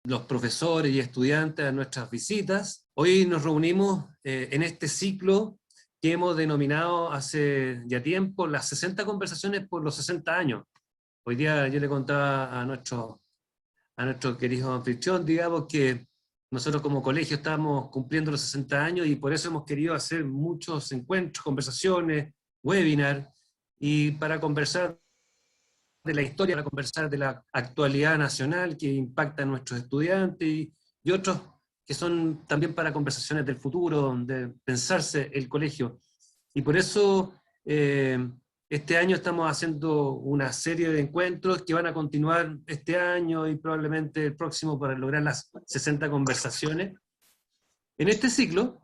los profesores y estudiantes a nuestras visitas. Hoy nos reunimos en este ciclo que hemos denominado hace ya tiempo las 60 conversaciones por los 60 años. Hoy día yo le contaba a nuestro querido anfitrión, digamos, que nosotros como colegio estamos cumpliendo los 60 años y por eso hemos querido hacer muchos encuentros, conversaciones, webinars, y para conversar de la historia, para conversar de la actualidad nacional que impacta a nuestros estudiantes y otros que son también para conversaciones del futuro, de pensarse el colegio. Y por eso este año estamos haciendo una serie de encuentros que van a continuar este año y probablemente el próximo para lograr las 60 conversaciones. En este ciclo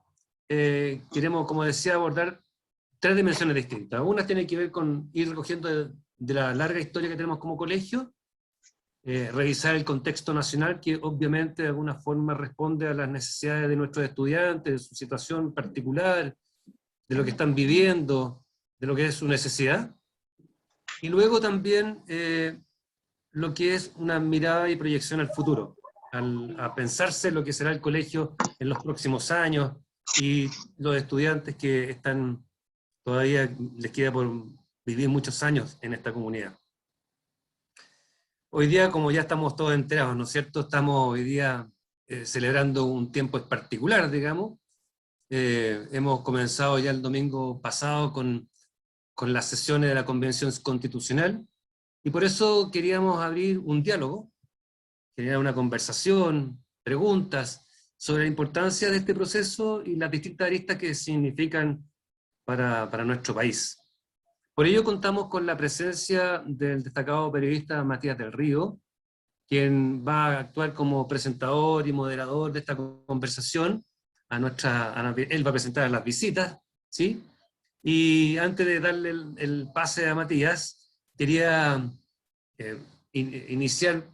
queremos, como decía, abordar tres dimensiones distintas. Una tiene que ver con ir recogiendo de la larga historia que tenemos como colegio, revisar el contexto nacional que obviamente de alguna forma responde a las necesidades de nuestros estudiantes, de su situación particular, de lo que están viviendo, de lo que es su necesidad. Y luego también lo que es una mirada y proyección al futuro, a pensarse lo que será el colegio en los próximos años y los estudiantes que están todavía les queda por vivir muchos años en esta comunidad. Hoy día, como ya estamos todos enterados, ¿no es cierto? Estamos hoy día celebrando un tiempo particular, digamos. Hemos comenzado ya el domingo pasado con las sesiones de la Convención Constitucional, y por eso queríamos abrir un diálogo, generar una conversación, preguntas, sobre la importancia de este proceso y las distintas aristas que significan para nuestro país. Por ello contamos con la presencia del destacado periodista Matías del Río, quien va a actuar como presentador y moderador de esta conversación. Él va a presentar las visitas, ¿sí? Y antes de darle el pase a Matías, quería iniciar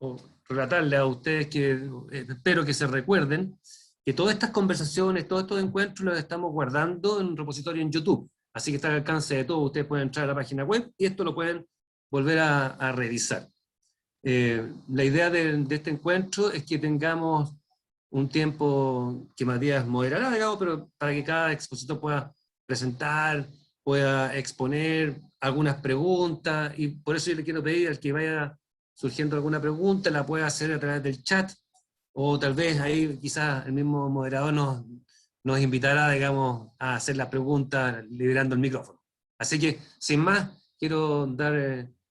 o relatarle a ustedes que espero que se recuerden que todas estas conversaciones, todos estos encuentros los estamos guardando en un repositorio en YouTube. Así que está al alcance de todos. Ustedes pueden entrar a la página web y esto lo pueden volver a revisar. La idea de este encuentro es que tengamos un tiempo que Matías moderará, digamos, pero para que cada expositor pueda presentar, pueda exponer algunas preguntas, y por eso yo le quiero pedir al que vaya surgiendo alguna pregunta, la pueda hacer a través del chat, o tal vez ahí quizás el mismo moderador nos invitará, digamos, a hacer las preguntas liberando el micrófono. Así que, sin más, quiero dar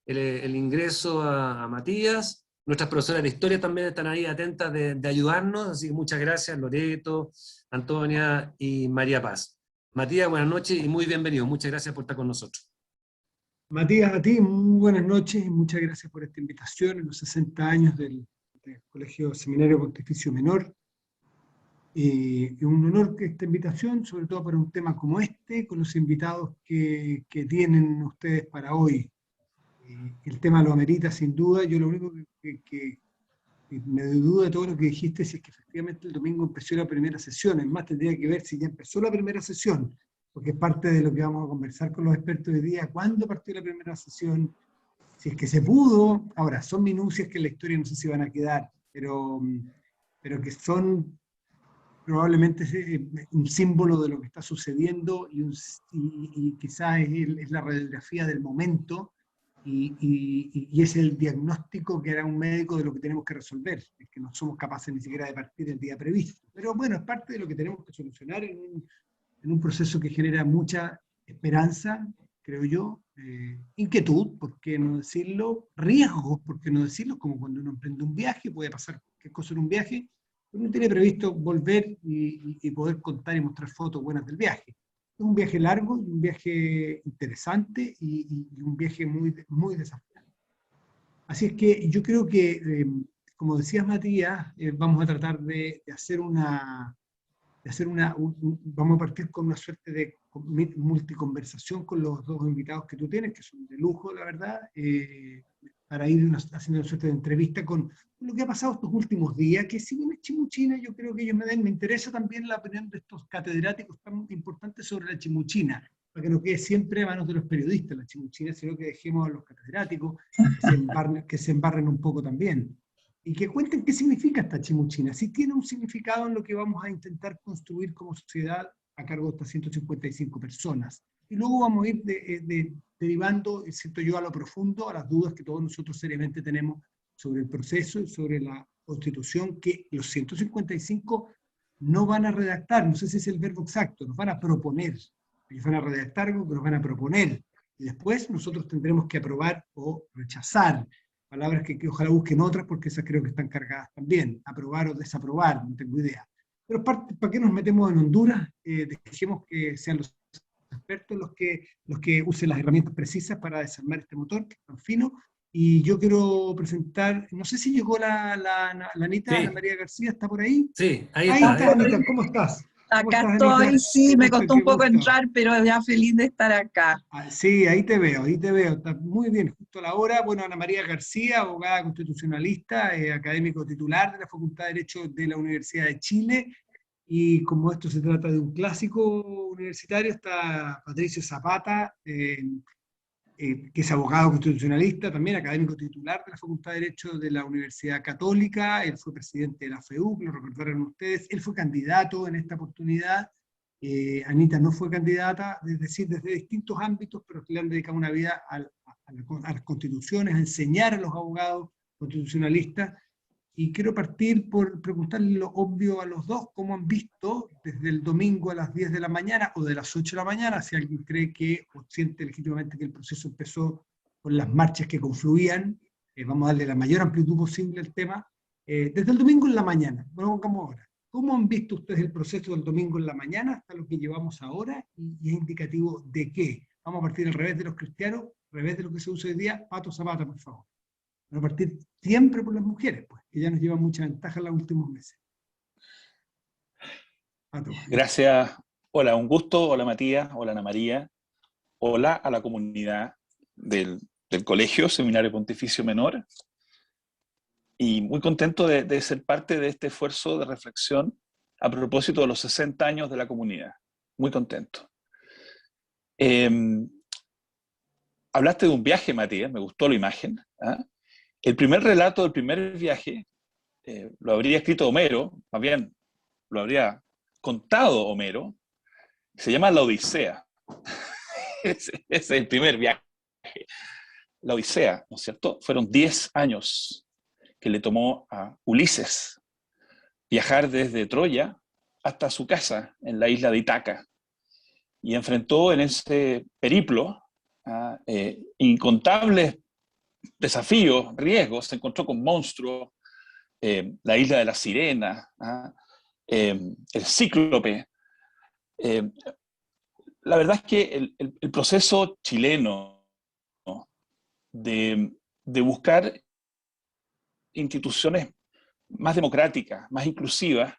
el ingreso a Matías. Nuestras profesoras de historia también están ahí atentas de ayudarnos, así que muchas gracias, Loreto, Antonia y María Paz. Matías, buenas noches y muy bienvenido. Muchas gracias por estar con nosotros. Matías, a ti, muy buenas noches y muchas gracias por esta invitación en los 60 años del Colegio Seminario Pontificio Menor. Y un honor que esta invitación, sobre todo para un tema como este, con los invitados que tienen ustedes para hoy. El tema lo amerita sin duda. Yo lo único que me duda de todo lo que dijiste si es que efectivamente el domingo empezó la primera sesión. Es más, tendría que ver si ya empezó la primera sesión, porque es parte de lo que vamos a conversar con los expertos hoy día. ¿Cuándo partió la primera sesión? Si es que se pudo. Ahora, son minucias que en la historia no sé si van a quedar, pero que son probablemente un símbolo de lo que está sucediendo y quizás es la radiografía del momento y es el diagnóstico que hará un médico de lo que tenemos que resolver, es que no somos capaces ni siquiera de partir el día previsto. Pero bueno, es parte de lo que tenemos que solucionar en un proceso que genera mucha esperanza, creo yo, inquietud, ¿por qué no decirlo? Riesgos, ¿por qué no decirlo? Como cuando uno emprende un viaje, puede pasar cualquier cosa en un viaje, uno tiene previsto volver y poder contar y mostrar fotos buenas del viaje. Es un viaje largo, un viaje interesante y un viaje muy, muy desafiante. Así es que yo creo que, como decías Matías, vamos a tratar de hacer vamos a partir con una suerte de multiconversación con los dos invitados que tú tienes, que son de lujo, la verdad, para ir haciendo una suerte de entrevista con lo que ha pasado estos últimos días, que si bien es chimuchina, yo creo que ellos me interesa también la opinión de estos catedráticos tan importantes sobre la chimuchina, para que no quede siempre a manos de los periodistas la chimuchina, sino que dejemos a los catedráticos que se embarren un poco también. y que cuenten qué significa esta chimuchina, si tiene un significado en lo que vamos a intentar construir como sociedad a cargo de estas 155 personas. Y luego vamos a ir derivando, siento yo, a lo profundo, a las dudas que todos nosotros seriamente tenemos sobre el proceso y sobre la Constitución, que los 155 no van a redactar, no sé si es el verbo exacto, nos van a proponer. Ellos van a redactar algo que nos van a proponer. Y después nosotros tendremos que aprobar o rechazar. Palabras que ojalá busquen otras, porque esas creo que están cargadas también. Aprobar o desaprobar, no tengo idea. Pero ¿para qué nos metemos en Honduras? Dejemos que sean los expertos los que usen las herramientas precisas para desarmar este motor, que es tan fino. Y yo quiero presentar, no sé si llegó la Anita, Sí, Ana María García, ¿está por ahí? sí, ahí Ahí está. está, Anita, ¿cómo estás? ¿Cómo Acá estás, estoy, Anita? sí, Qué me gusto, costó qué un poco gusto. entrar, pero ya feliz de estar acá. Sí, ahí te veo, ahí te veo. Está muy bien, justo a la hora. Bueno, Ana María García, abogada constitucionalista, académico titular de la Facultad de Derecho de la Universidad de Chile. Y como esto se trata de un clásico universitario, está Patricio Zapata, que es abogado constitucionalista, también académico titular de la Facultad de Derecho de la Universidad Católica. Él fue presidente de la FEU, lo recordarán ustedes. Él fue candidato en esta oportunidad. Anita no fue candidata, es decir, desde distintos ámbitos, pero que le han dedicado una vida a las constituciones, a enseñar a los abogados constitucionalistas. Y quiero partir por preguntarle lo obvio a los dos: ¿cómo han visto desde el domingo a las 10 de la mañana o de las 8 de la mañana, si alguien cree que o siente legítimamente que el proceso empezó con las marchas que confluían? Vamos a darle la mayor amplitud posible al tema. Desde el domingo en la mañana, bueno, como ahora. ¿Cómo han visto ustedes el proceso del domingo en la mañana hasta lo que llevamos ahora? Y es indicativo de qué. Vamos a partir al revés de los cristianos, al revés de lo que se usa hoy día. Pato Zapata, por favor. Vamos a partir siempre por las mujeres, pues, que ya nos llevan mucha ventaja en los últimos meses. Pato. Gracias. Hola, un gusto. Hola, Matías. Hola, Ana María. Hola a la comunidad del Colegio Seminario Pontificio Menor. Y muy contento de ser parte de este esfuerzo de reflexión a propósito de los 60 años de la comunidad. Muy contento. Hablaste de un viaje, Matías, me gustó la imagen. ¿Ah? El primer relato del primer viaje lo habría escrito Homero, más bien lo habría contado Homero. Se llama La Odisea. Ese es el primer viaje. La Odisea, ¿no es cierto? Fueron 10 años que le tomó a Ulises viajar desde Troya hasta su casa en la isla de Ítaca. Y enfrentó en ese periplo incontables desafíos, riesgos. Se encontró con monstruos, la isla de las sirenas, el cíclope. La verdad es que el proceso chileno, ¿no?, de buscar instituciones más democráticas, más inclusivas,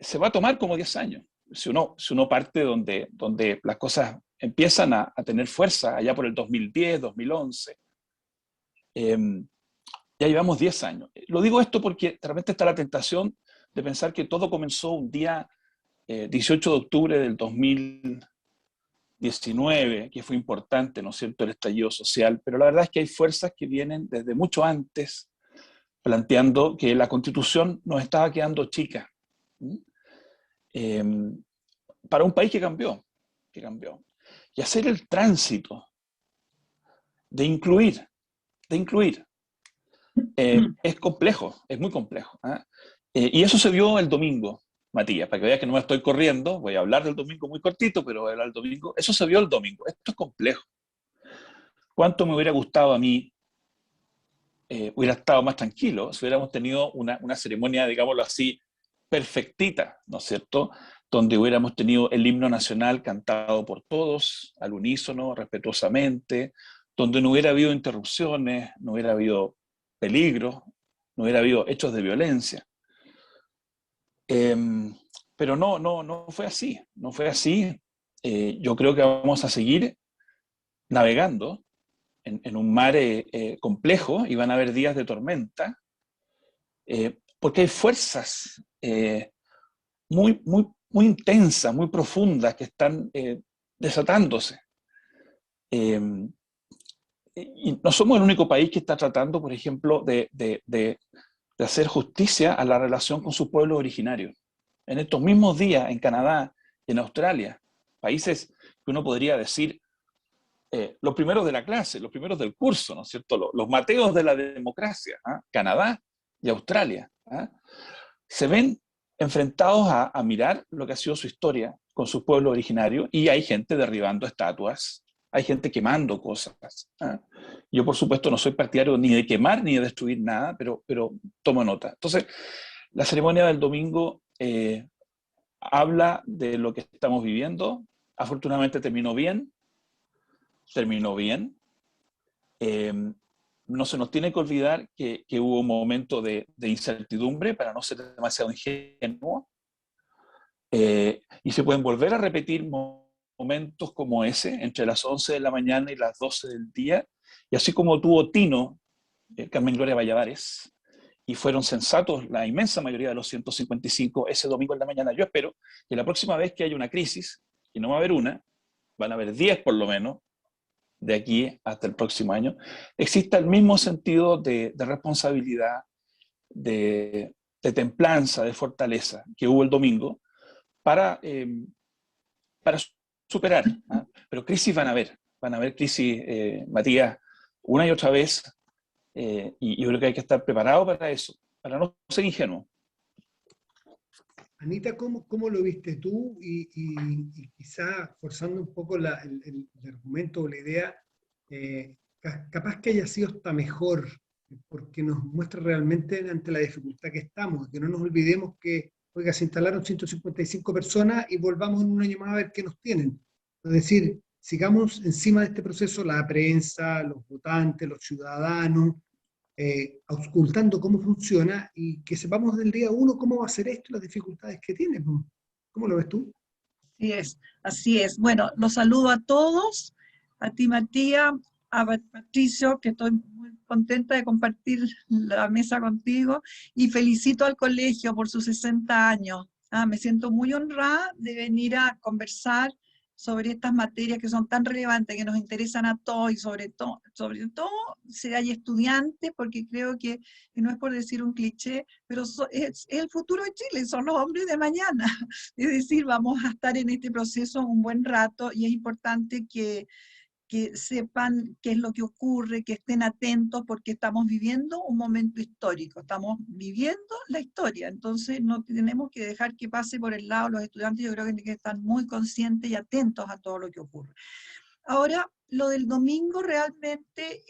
se va a tomar como 10 años. Si uno parte donde las cosas empiezan a tener fuerza, allá por el 2010, 2011, ya llevamos 10 años. Lo digo esto porque de repente está la tentación de pensar que todo comenzó un día 18 de octubre del 2019, que fue importante, ¿no es cierto?, el estallido social, pero la verdad es que hay fuerzas que vienen desde mucho antes planteando que la Constitución nos estaba quedando chica para un país que cambió. Y hacer el tránsito de incluir, es complejo, es muy complejo. Y eso se vio el domingo, Matías, para que veas que no me estoy corriendo. Voy a hablar del domingo muy cortito, pero era el domingo. Eso se vio el domingo. Esto es complejo. ¿Cuánto me hubiera gustado a mí? Hubiera estado más tranquilo si hubiéramos tenido una ceremonia, digámoslo así, perfectita, ¿no es cierto?, donde hubiéramos tenido el himno nacional cantado por todos, al unísono, respetuosamente, donde no hubiera habido interrupciones, no hubiera habido peligro, no hubiera habido hechos de violencia. Pero no fue así, no fue así. Yo creo que vamos a seguir navegando en un mar complejo, y van a haber días de tormenta, porque hay fuerzas muy intensas, muy profundas, que están desatándose. Y no somos el único país que está tratando, por ejemplo, de de hacer justicia a la relación con su pueblo originario. En estos mismos días, en Canadá y en Australia, países que uno podría decir los primeros de la clase, los primeros del curso, ¿no es cierto? Los Mateos de la democracia, ¿eh? Canadá y Australia, ¿eh? Se ven enfrentados a mirar lo que ha sido su historia con su pueblo originario, y hay gente derribando estatuas, hay gente quemando cosas. ¿Eh? Yo, por supuesto, no soy partidario ni de quemar ni de destruir nada, pero tomo nota. Entonces, la ceremonia del domingo habla de lo que estamos viviendo. Afortunadamente terminó bien. No se nos tiene que olvidar que hubo un momento de incertidumbre, para no ser demasiado ingenuo, y se pueden volver a repetir momentos como ese, entre las 11 de la mañana y las 12 del día, y así como tuvo tino Carmen Gloria Valladares, y fueron sensatos la inmensa mayoría de los 155 ese domingo en la mañana. Yo espero que la próxima vez que haya una crisis, y no va a haber una, van a haber 10 por lo menos, de aquí hasta el próximo año, exista el mismo sentido de responsabilidad, de templanza, de fortaleza que hubo el domingo para superar. ¿Eh? Pero crisis van a haber crisis, Matías, una y otra vez, y yo creo que hay que estar preparado para eso, para no ser ingenuo. Anita, ¿cómo lo viste tú? Y quizá forzando un poco el argumento o la idea, capaz que haya sido hasta mejor, porque nos muestra realmente ante la dificultad que estamos, que no nos olvidemos que, oiga, se instalaron 155 personas y volvamos en un año más a ver qué nos tienen. Es decir, sigamos encima de este proceso la prensa, los votantes, los ciudadanos, auscultando cómo funciona y que sepamos del día uno cómo va a ser esto y las dificultades que tiene. ¿Cómo lo ves tú? Así es, así es. Bueno, los saludo a todos, a ti Matías, a Patricio, que estoy muy contenta de compartir la mesa contigo, y felicito al colegio por sus 60 años. Me siento muy honrada de venir a conversar sobre estas materias que son tan relevantes, que nos interesan a todos, y sobre todo si hay estudiantes, porque creo que no es por decir un cliché, pero es el futuro de Chile, son los hombres de mañana. Es decir, vamos a estar en este proceso un buen rato, y es importante que sepan qué es lo que ocurre, que estén atentos, porque estamos viviendo un momento histórico, estamos viviendo la historia, entonces no tenemos que dejar que pase por el lado los estudiantes. Yo creo que tienen que estar muy conscientes y atentos a todo lo que ocurre. Ahora, lo del domingo realmente,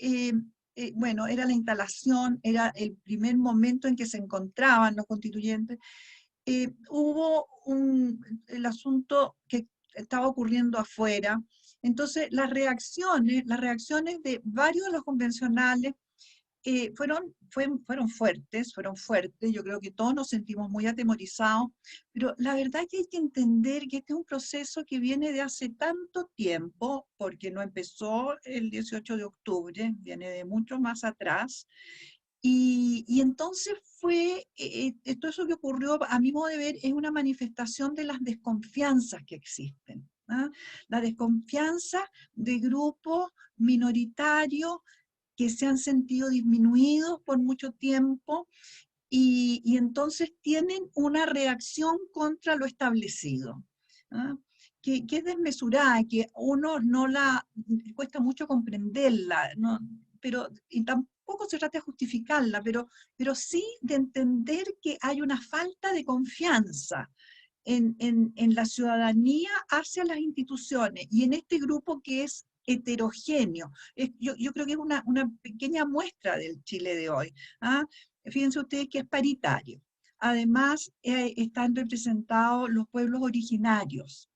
bueno, era la instalación, era el primer momento en que se encontraban los constituyentes. Hubo el asunto que estaba ocurriendo afuera. Entonces, las reacciones de varios de los convencionales fueron fuertes, yo creo que todos nos sentimos muy atemorizados, pero la verdad que hay que entender que este es un proceso que viene de hace tanto tiempo, porque no empezó el 18 de octubre, viene de mucho más atrás, y entonces todo eso que ocurrió, a mi modo de ver, es una manifestación de las desconfianzas que existen. La desconfianza de grupos minoritarios que se han sentido disminuidos por mucho tiempo, y entonces tienen una reacción contra lo establecido, que es desmesurada, que uno cuesta mucho comprenderla, ¿no? Y tampoco se trata de justificarla, pero sí de entender que hay una falta de confianza en la ciudadanía hacia las instituciones, y en este grupo que es heterogéneo. Yo creo que es una pequeña muestra del Chile de hoy. Fíjense ustedes que es paritario. Además, están representados los pueblos originarios,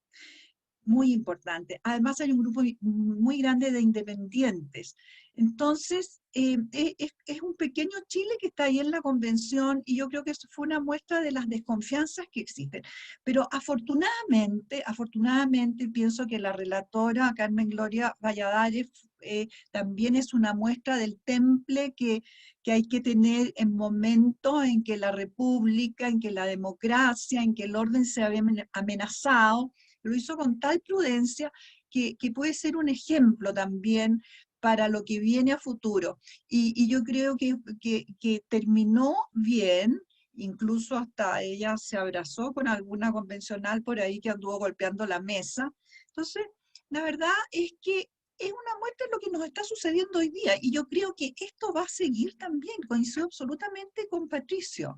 muy importante. Además, hay un grupo muy grande de independientes. Entonces, es un pequeño Chile que está ahí en la convención, y yo creo que eso fue una muestra de las desconfianzas que existen. Pero afortunadamente, pienso que la relatora Carmen Gloria Valladares también es una muestra del temple que hay que tener en momentos en que la república, en que la democracia, en que el orden se había amenazado. Lo hizo con tal prudencia que puede ser un ejemplo también para lo que viene a futuro. Y yo creo que terminó bien, incluso hasta ella se abrazó con alguna convencional por ahí que anduvo golpeando la mesa. Entonces, la verdad es que es una muestra de lo que nos está sucediendo hoy día, y yo creo que esto va a seguir también, coincido absolutamente con Patricio.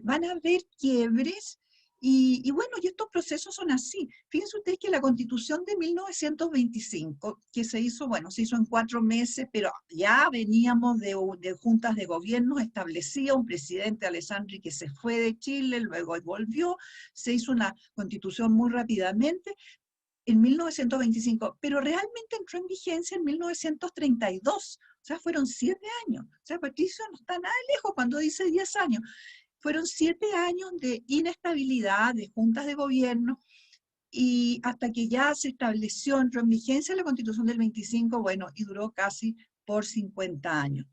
Van a haber quiebres, y bueno, y estos procesos son así. Fíjense ustedes que la Constitución de 1925, que se hizo, bueno, se hizo en 4 meses, pero ya veníamos de juntas de gobierno, establecía un presidente, Alessandri, que se fue de Chile, luego volvió, se hizo una Constitución muy rápidamente, en 1925, pero realmente entró en vigencia en 1932, o sea, fueron 7 años. O sea, Patricio no está nada lejos cuando dice 10 años. Fueron 7 años de inestabilidad, de juntas de gobierno, y hasta que ya se estableció, entró en vigencia la Constitución del 25, bueno, y duró casi por 50 años.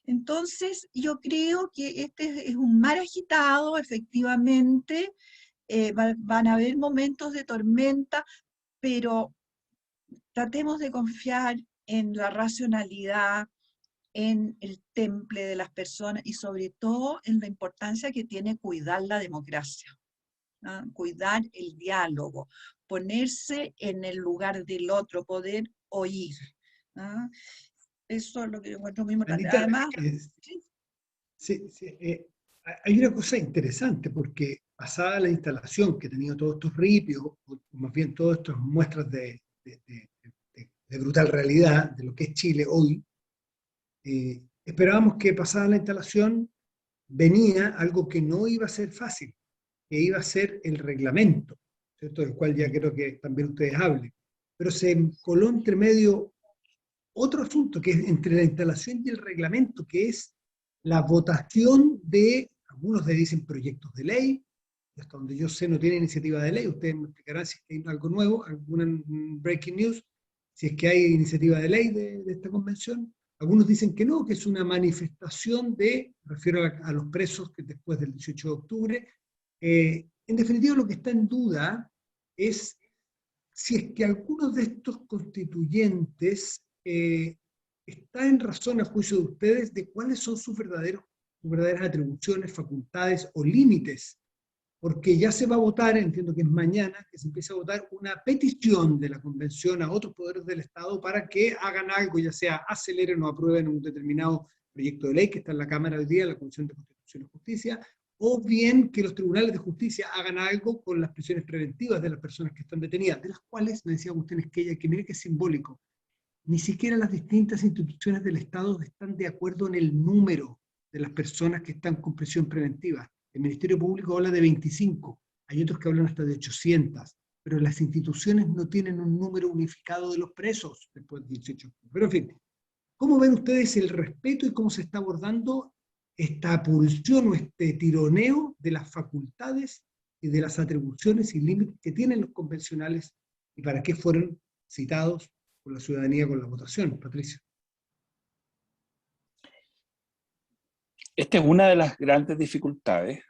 Entonces, yo creo que este es un mar agitado, efectivamente, van a haber momentos de tormenta, pero tratemos de confiar en la racionalidad, en el temple de las personas y sobre todo en la importancia que tiene cuidar la democracia, ¿ah? Cuidar el diálogo, ponerse en el lugar del otro, poder oír, ¿ah? Eso es lo que yo encuentro muy importante. Anita, Además, sí, sí, hay una cosa interesante, porque pasada la instalación que tenía todos estos ripios, o más bien todas estas muestras de brutal realidad de lo que es Chile hoy, esperábamos que pasada la instalación venía algo que no iba a ser fácil, que iba a ser el reglamento, ¿cierto? Del cual ya creo que también ustedes hablen. Pero se coló entre medio otro asunto, que es entre la instalación y el reglamento, que es la votación de, algunos le dicen proyectos de ley, hasta donde yo sé no tiene iniciativa de ley, ustedes me explicarán si es que hay algo nuevo, alguna breaking news, si es que hay iniciativa de ley de esta convención. Algunos dicen que no, que es una manifestación de, me refiero a los presos que después del 18 de octubre. En definitiva, lo que está en duda es si es que algunos de estos constituyentes está en razón, a juicio de ustedes, de cuáles son sus verdaderas atribuciones, facultades o límites, porque ya se va a votar, entiendo que es mañana, que se empieza a votar una petición de la Convención a otros poderes del Estado para que hagan algo, ya sea aceleren o aprueben un determinado proyecto de ley que está en la Cámara hoy día, la Comisión de Constitución y Justicia, o bien que los tribunales de justicia hagan algo con las prisiones preventivas de las personas que están detenidas, de las cuales, me decía Agustín Esquella, que mire que es simbólico, ni siquiera las distintas instituciones del Estado están de acuerdo en el número de las personas que están con prisión preventiva. El Ministerio Público habla de 25, hay otros que hablan hasta de 800, pero las instituciones no tienen un número unificado de los presos después del 18 de octubre. Pero en fin, ¿cómo ven ustedes el respeto y cómo se está abordando esta pulsión o este tironeo de las facultades y de las atribuciones y límites que tienen los convencionales y para qué fueron citados por la ciudadanía con la votación? Patricio. Esta es una de las grandes dificultades.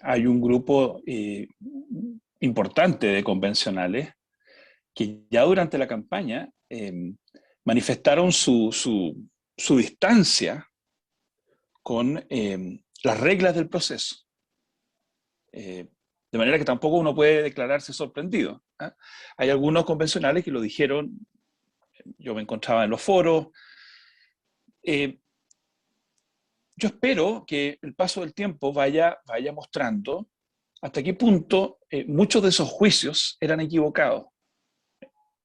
Hay un grupo importante de convencionales que ya durante la campaña manifestaron su distancia con las reglas del proceso. De manera que tampoco uno puede declararse sorprendido, ¿eh? Hay algunos convencionales que lo dijeron, yo me encontraba en los foros. Yo espero que el paso del tiempo vaya mostrando hasta qué punto muchos de esos juicios eran equivocados.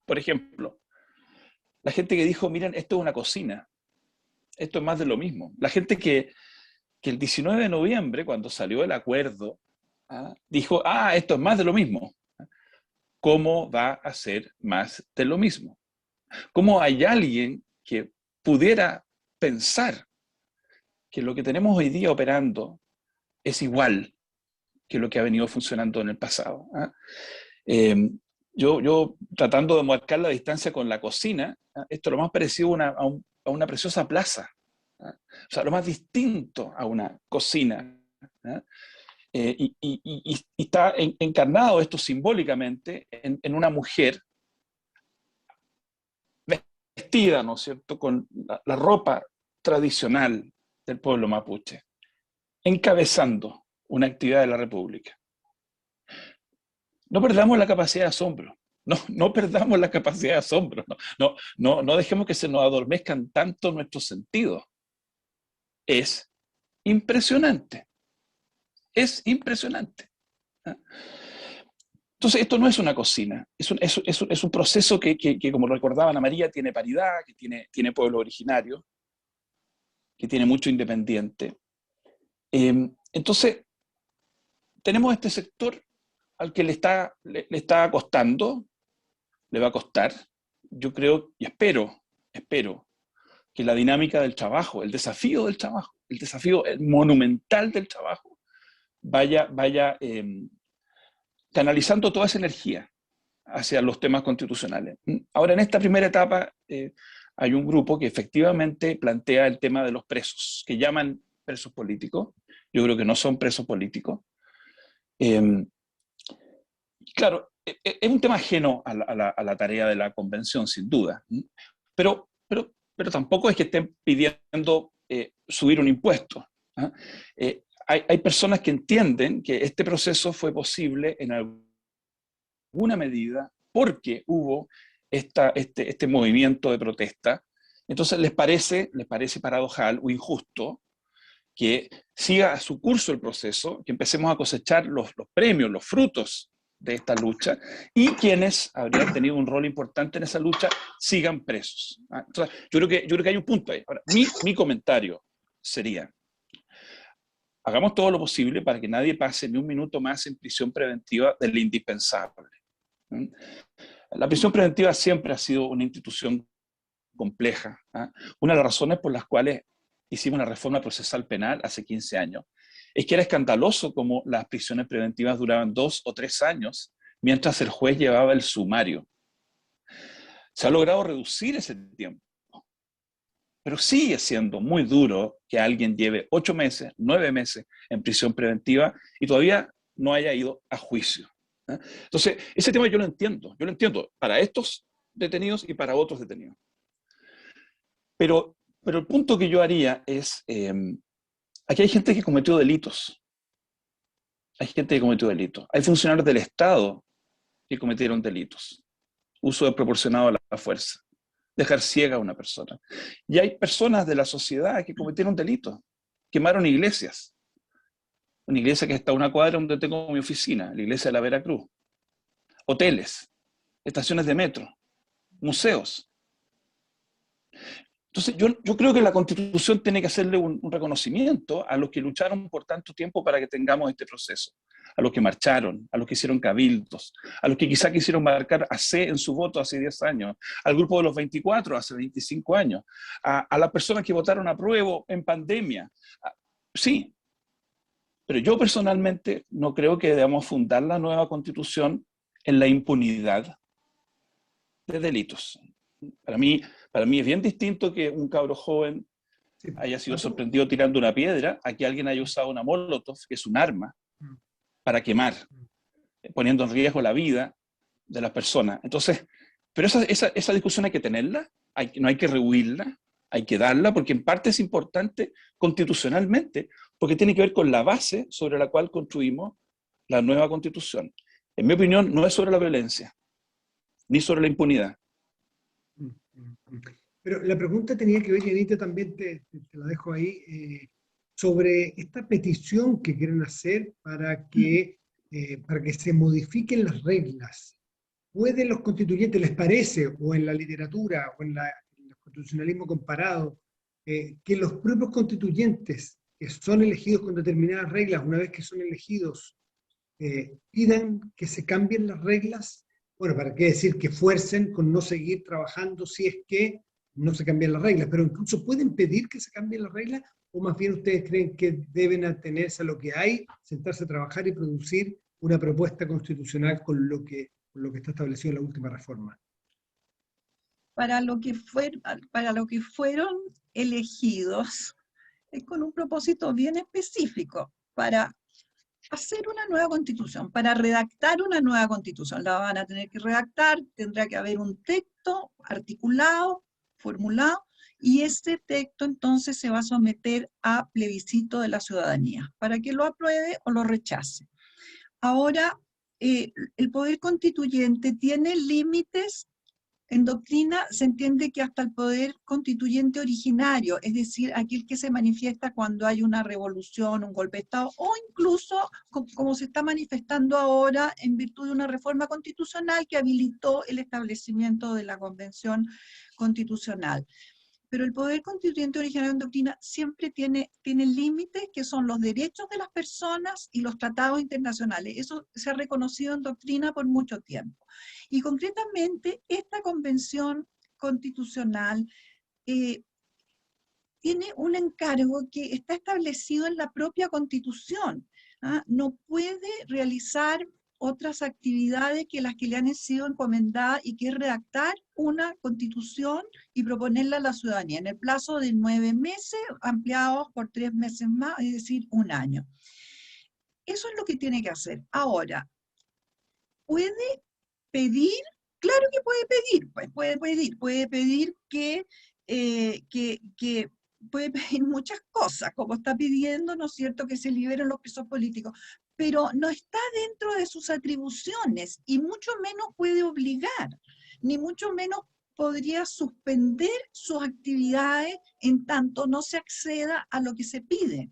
Por ejemplo, la gente que dijo, miren, esto es una cocina, esto es más de lo mismo. La gente que el 19 de noviembre, cuando salió el acuerdo, dijo, esto es más de lo mismo. ¿Cómo va a ser más de lo mismo? ¿Cómo hay alguien que pudiera pensar que lo que tenemos hoy día operando es igual que lo que ha venido funcionando en el pasado? Yo tratando de marcar la distancia con la cocina, esto es lo más parecido a una preciosa plaza, o sea, lo más distinto a una cocina. Y está encarnado esto simbólicamente en una mujer vestida, ¿no es cierto?, con la ropa tradicional del pueblo mapuche, encabezando una actividad de la República. No perdamos la capacidad de asombro, no perdamos la capacidad de asombro, no dejemos que se nos adormezcan tanto nuestros sentidos. Es impresionante, es impresionante. Entonces, esto no es una cocina, es un proceso que, como recordaba Ana María, tiene paridad, que tiene pueblo originario, que tiene mucho independiente. Entonces, tenemos este sector al que le está costando, le va a costar. Yo creo y espero que la dinámica del trabajo, el desafío monumental del trabajo, vaya canalizando toda esa energía hacia los temas constitucionales. Ahora, en esta primera etapa, hay un grupo que efectivamente plantea el tema de los presos, que llaman presos políticos. Yo creo que no son presos políticos. Claro, es un tema ajeno a la tarea de la convención, sin duda. Pero tampoco es que estén pidiendo subir un impuesto. Hay personas que entienden que este proceso fue posible en alguna medida porque hubo este movimiento de protesta. Entonces les parece paradojal o injusto que siga a su curso el proceso, que empecemos a cosechar los premios, los frutos de esta lucha, y quienes habrían tenido un rol importante en esa lucha sigan presos. Entonces, yo creo que hay un punto ahí. Ahora, mi comentario sería: hagamos todo lo posible para que nadie pase ni un minuto más en prisión preventiva del indispensable. La prisión preventiva siempre ha sido una institución compleja. Una de las razones por las cuales hicimos una reforma procesal penal hace 15 años es que era escandaloso como las prisiones preventivas duraban 2 o 3 años mientras el juez llevaba el sumario. Se ha logrado reducir ese tiempo, pero sigue siendo muy duro que alguien lleve 8 meses, 9 meses en prisión preventiva y todavía no haya ido a juicio. Entonces, ese tema yo lo entiendo para estos detenidos y para otros detenidos. Pero el punto que yo haría es, aquí hay gente que cometió delitos. Hay funcionarios del Estado que cometieron delitos. Uso desproporcionado de la fuerza. Dejar ciega a una persona. Y hay personas de la sociedad que cometieron delitos. Quemaron iglesias. Una iglesia que está a una cuadra donde tengo mi oficina, la iglesia de la Veracruz. Hoteles, estaciones de metro, museos. Entonces, yo creo que la Constitución tiene que hacerle un reconocimiento a los que lucharon por tanto tiempo para que tengamos este proceso, a los que marcharon, a los que hicieron cabildos, a los que quizá quisieron marcar a C en su voto hace 10 años, al grupo de los 24 hace 25 años, a las personas que votaron a prueba en pandemia. Sí, pero yo personalmente no creo que debamos fundar la nueva Constitución en la impunidad de delitos. Para mí es bien distinto que un cabro joven haya sido sorprendido tirando una piedra a que alguien haya usado una molotov, que es un arma, para quemar, poniendo en riesgo la vida de las personas. Entonces, pero esa discusión hay que tenerla, no hay que rehuirla, hay que darla, porque en parte es importante constitucionalmente, porque tiene que ver con la base sobre la cual construimos la nueva Constitución. En mi opinión, no es sobre la violencia, ni sobre la impunidad. Pero la pregunta tenía que ver, y Anita también te la dejo ahí, sobre esta petición que quieren hacer para que se modifiquen las reglas. ¿Pueden los constituyentes, les parece, o en la literatura, o en el constitucionalismo comparado, que los propios constituyentes que son elegidos con determinadas reglas, una vez que son elegidos, pidan que se cambien las reglas? Bueno, ¿para qué decir que fuercen con no seguir trabajando si es que no se cambian las reglas? Pero incluso pueden pedir que se cambien las reglas, o más bien ustedes creen que deben atenerse a lo que hay, sentarse a trabajar y producir una propuesta constitucional con lo que está establecido en la última reforma. Para lo que fueron elegidos, es con un propósito bien específico, para hacer una nueva constitución, para redactar una nueva constitución. La van a tener que redactar, tendrá que haber un texto articulado formulado, y este texto entonces se va a someter a plebiscito de la ciudadanía, para que lo apruebe o lo rechace. Ahora, el poder constituyente tiene límites. En doctrina se entiende que hasta el poder constituyente originario, es decir, aquel que se manifiesta cuando hay una revolución, un golpe de Estado, o incluso como se está manifestando ahora en virtud de una reforma constitucional que habilitó el establecimiento de la Convención Constitucional. Pero el poder constituyente originario en doctrina siempre tiene límites que son los derechos de las personas y los tratados internacionales. Eso se ha reconocido en doctrina por mucho tiempo. Y concretamente, esta convención constitucional tiene un encargo que está establecido en la propia Constitución. No puede realizar otras actividades que las que le han sido encomendadas, y que es redactar una constitución y proponerla a la ciudadanía en el plazo de 9 meses, ampliados por 3 meses más, es decir, 1 año. Eso es lo que tiene que hacer. Ahora, ¿puede pedir? Claro que puede pedir, pues puede pedir que puede pedir muchas cosas, como está pidiendo, ¿no es cierto?, que se liberen los presos políticos, pero no está dentro de sus atribuciones, y mucho menos puede obligar, ni mucho menos podría suspender sus actividades en tanto no se acceda a lo que se pide.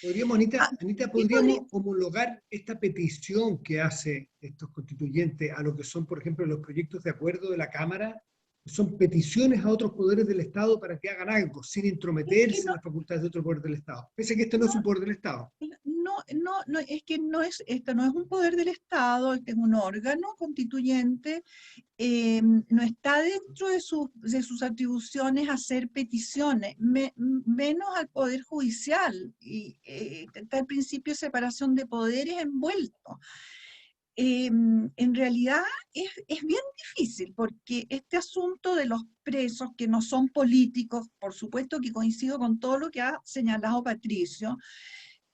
¿Podríamos, Anita, podríamos homologar esta petición que hace estos constituyentes a lo que son, por ejemplo, los proyectos de acuerdo de la Cámara? Son peticiones a otros poderes del Estado para que hagan algo, sin intrometerse en las facultades de otro poder del Estado. Pese a que esto no es un poder del Estado. No, es que esto no es un poder del Estado, este es un órgano constituyente, no está dentro de sus atribuciones hacer peticiones, menos al Poder Judicial, y está el principio de separación de poderes envuelto. En realidad es bien difícil, porque este asunto de los presos que no son políticos, por supuesto que coincido con todo lo que ha señalado Patricio,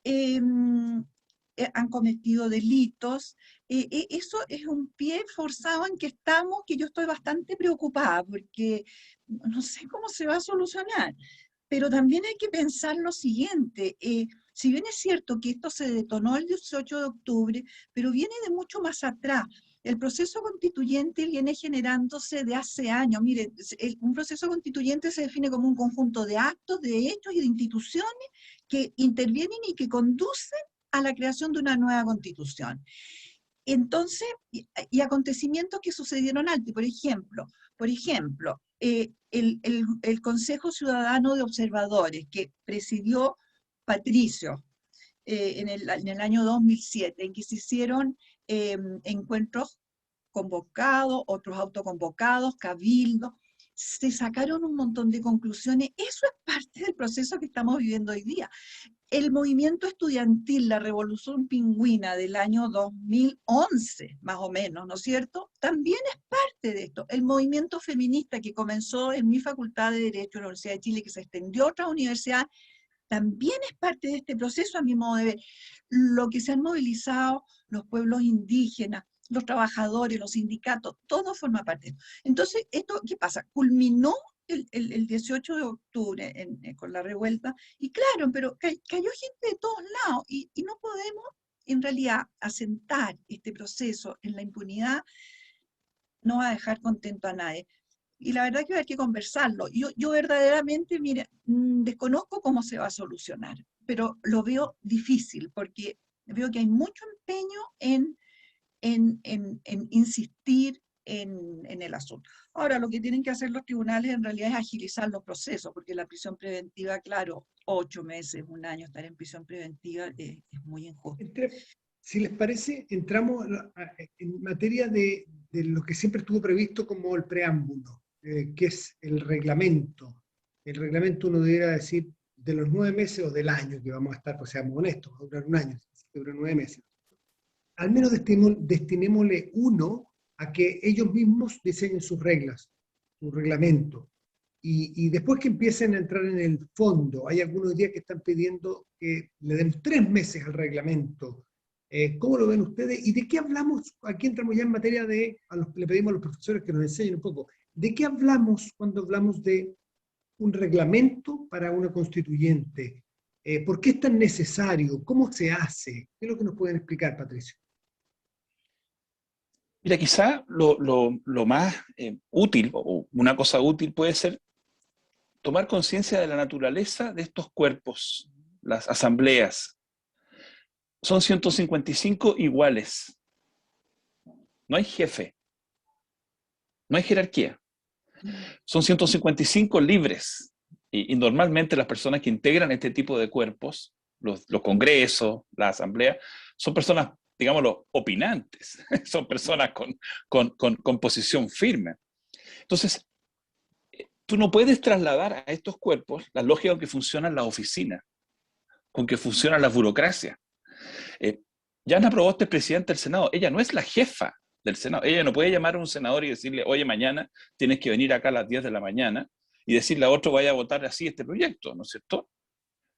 han cometido delitos, eso es un pie forzado en que estamos, que yo estoy bastante preocupada, porque no sé cómo se va a solucionar. Pero también hay que pensar lo siguiente, si bien es cierto que esto se detonó el 18 de octubre, pero viene de mucho más atrás. El proceso constituyente viene generándose de hace años. Mire, un proceso constituyente se define como un conjunto de actos, de hechos y de instituciones que intervienen y que conducen a la creación de una nueva constitución. Entonces, y acontecimientos que sucedieron antes, por ejemplo, el Consejo Ciudadano de Observadores que presidió Patricio en el año 2007, en que se hicieron encuentros convocados, otros autoconvocados, cabildos, se sacaron un montón de conclusiones. Eso es parte del proceso que estamos viviendo hoy día. El movimiento estudiantil, la Revolución Pingüina del año 2011, más o menos, ¿no es cierto?, también es parte de esto. El movimiento feminista que comenzó en mi Facultad de Derecho de la Universidad de Chile, que se extendió a otras universidades, también es parte de este proceso, a mi modo de ver. Lo que se han movilizado los pueblos indígenas, los trabajadores, los sindicatos, todo forma parte de esto. Entonces, ¿esto qué pasa? Culminó el 18 de octubre con la revuelta, y claro, pero cayó gente de todos lados, y no podemos, en realidad, asentar este proceso en la impunidad, no va a dejar contento a nadie. Y la verdad que hay que conversarlo. Yo verdaderamente, mire, desconozco cómo se va a solucionar, pero lo veo difícil, porque veo que hay mucho empeño en insistir en el asunto. Ahora, lo que tienen que hacer los tribunales en realidad es agilizar los procesos, porque la prisión preventiva, claro, 8 meses, 1 año estar en prisión preventiva es muy injusto. Si les parece, entramos en materia de lo que siempre estuvo previsto como el preámbulo, que es el reglamento. El reglamento, uno debería decir, de los 9 meses o del año que vamos a estar, pues seamos honestos, va a durar 1 año, dura 9 meses. Al menos destinémosle 1 a que ellos mismos diseñen sus reglas, su reglamento. Y después que empiecen a entrar en el fondo, hay algunos días que están pidiendo que le den 3 meses al reglamento. ¿Cómo lo ven ustedes? ¿Y de qué hablamos? Aquí entramos ya en materia de, le pedimos a los profesores que nos enseñen un poco, ¿De qué hablamos cuando hablamos de un reglamento para una constituyente? ¿Por qué es tan necesario? ¿Cómo se hace? ¿Qué es lo que nos pueden explicar, Patricio? Mira, quizá lo más útil, o una cosa útil puede ser tomar conciencia de la naturaleza de estos cuerpos, las asambleas. Son 155 iguales. No hay jefe, no hay jerarquía. Son 155 libres. Y normalmente las personas que integran este tipo de cuerpos, los congresos, la asamblea, son personas, digámoslo, opinantes. Son personas con posición firme. Entonces, tú no puedes trasladar a estos cuerpos la lógica con que funcionan las oficinas, con que funcionan las burocracias. Jana Proboste es presidenta del Senado. Ella no es la jefa del Senado. Ella no puede llamar a un senador y decirle, oye, mañana tienes que venir acá a las 10 de la mañana y decirle a otro, vaya a votar así este proyecto, ¿no es cierto?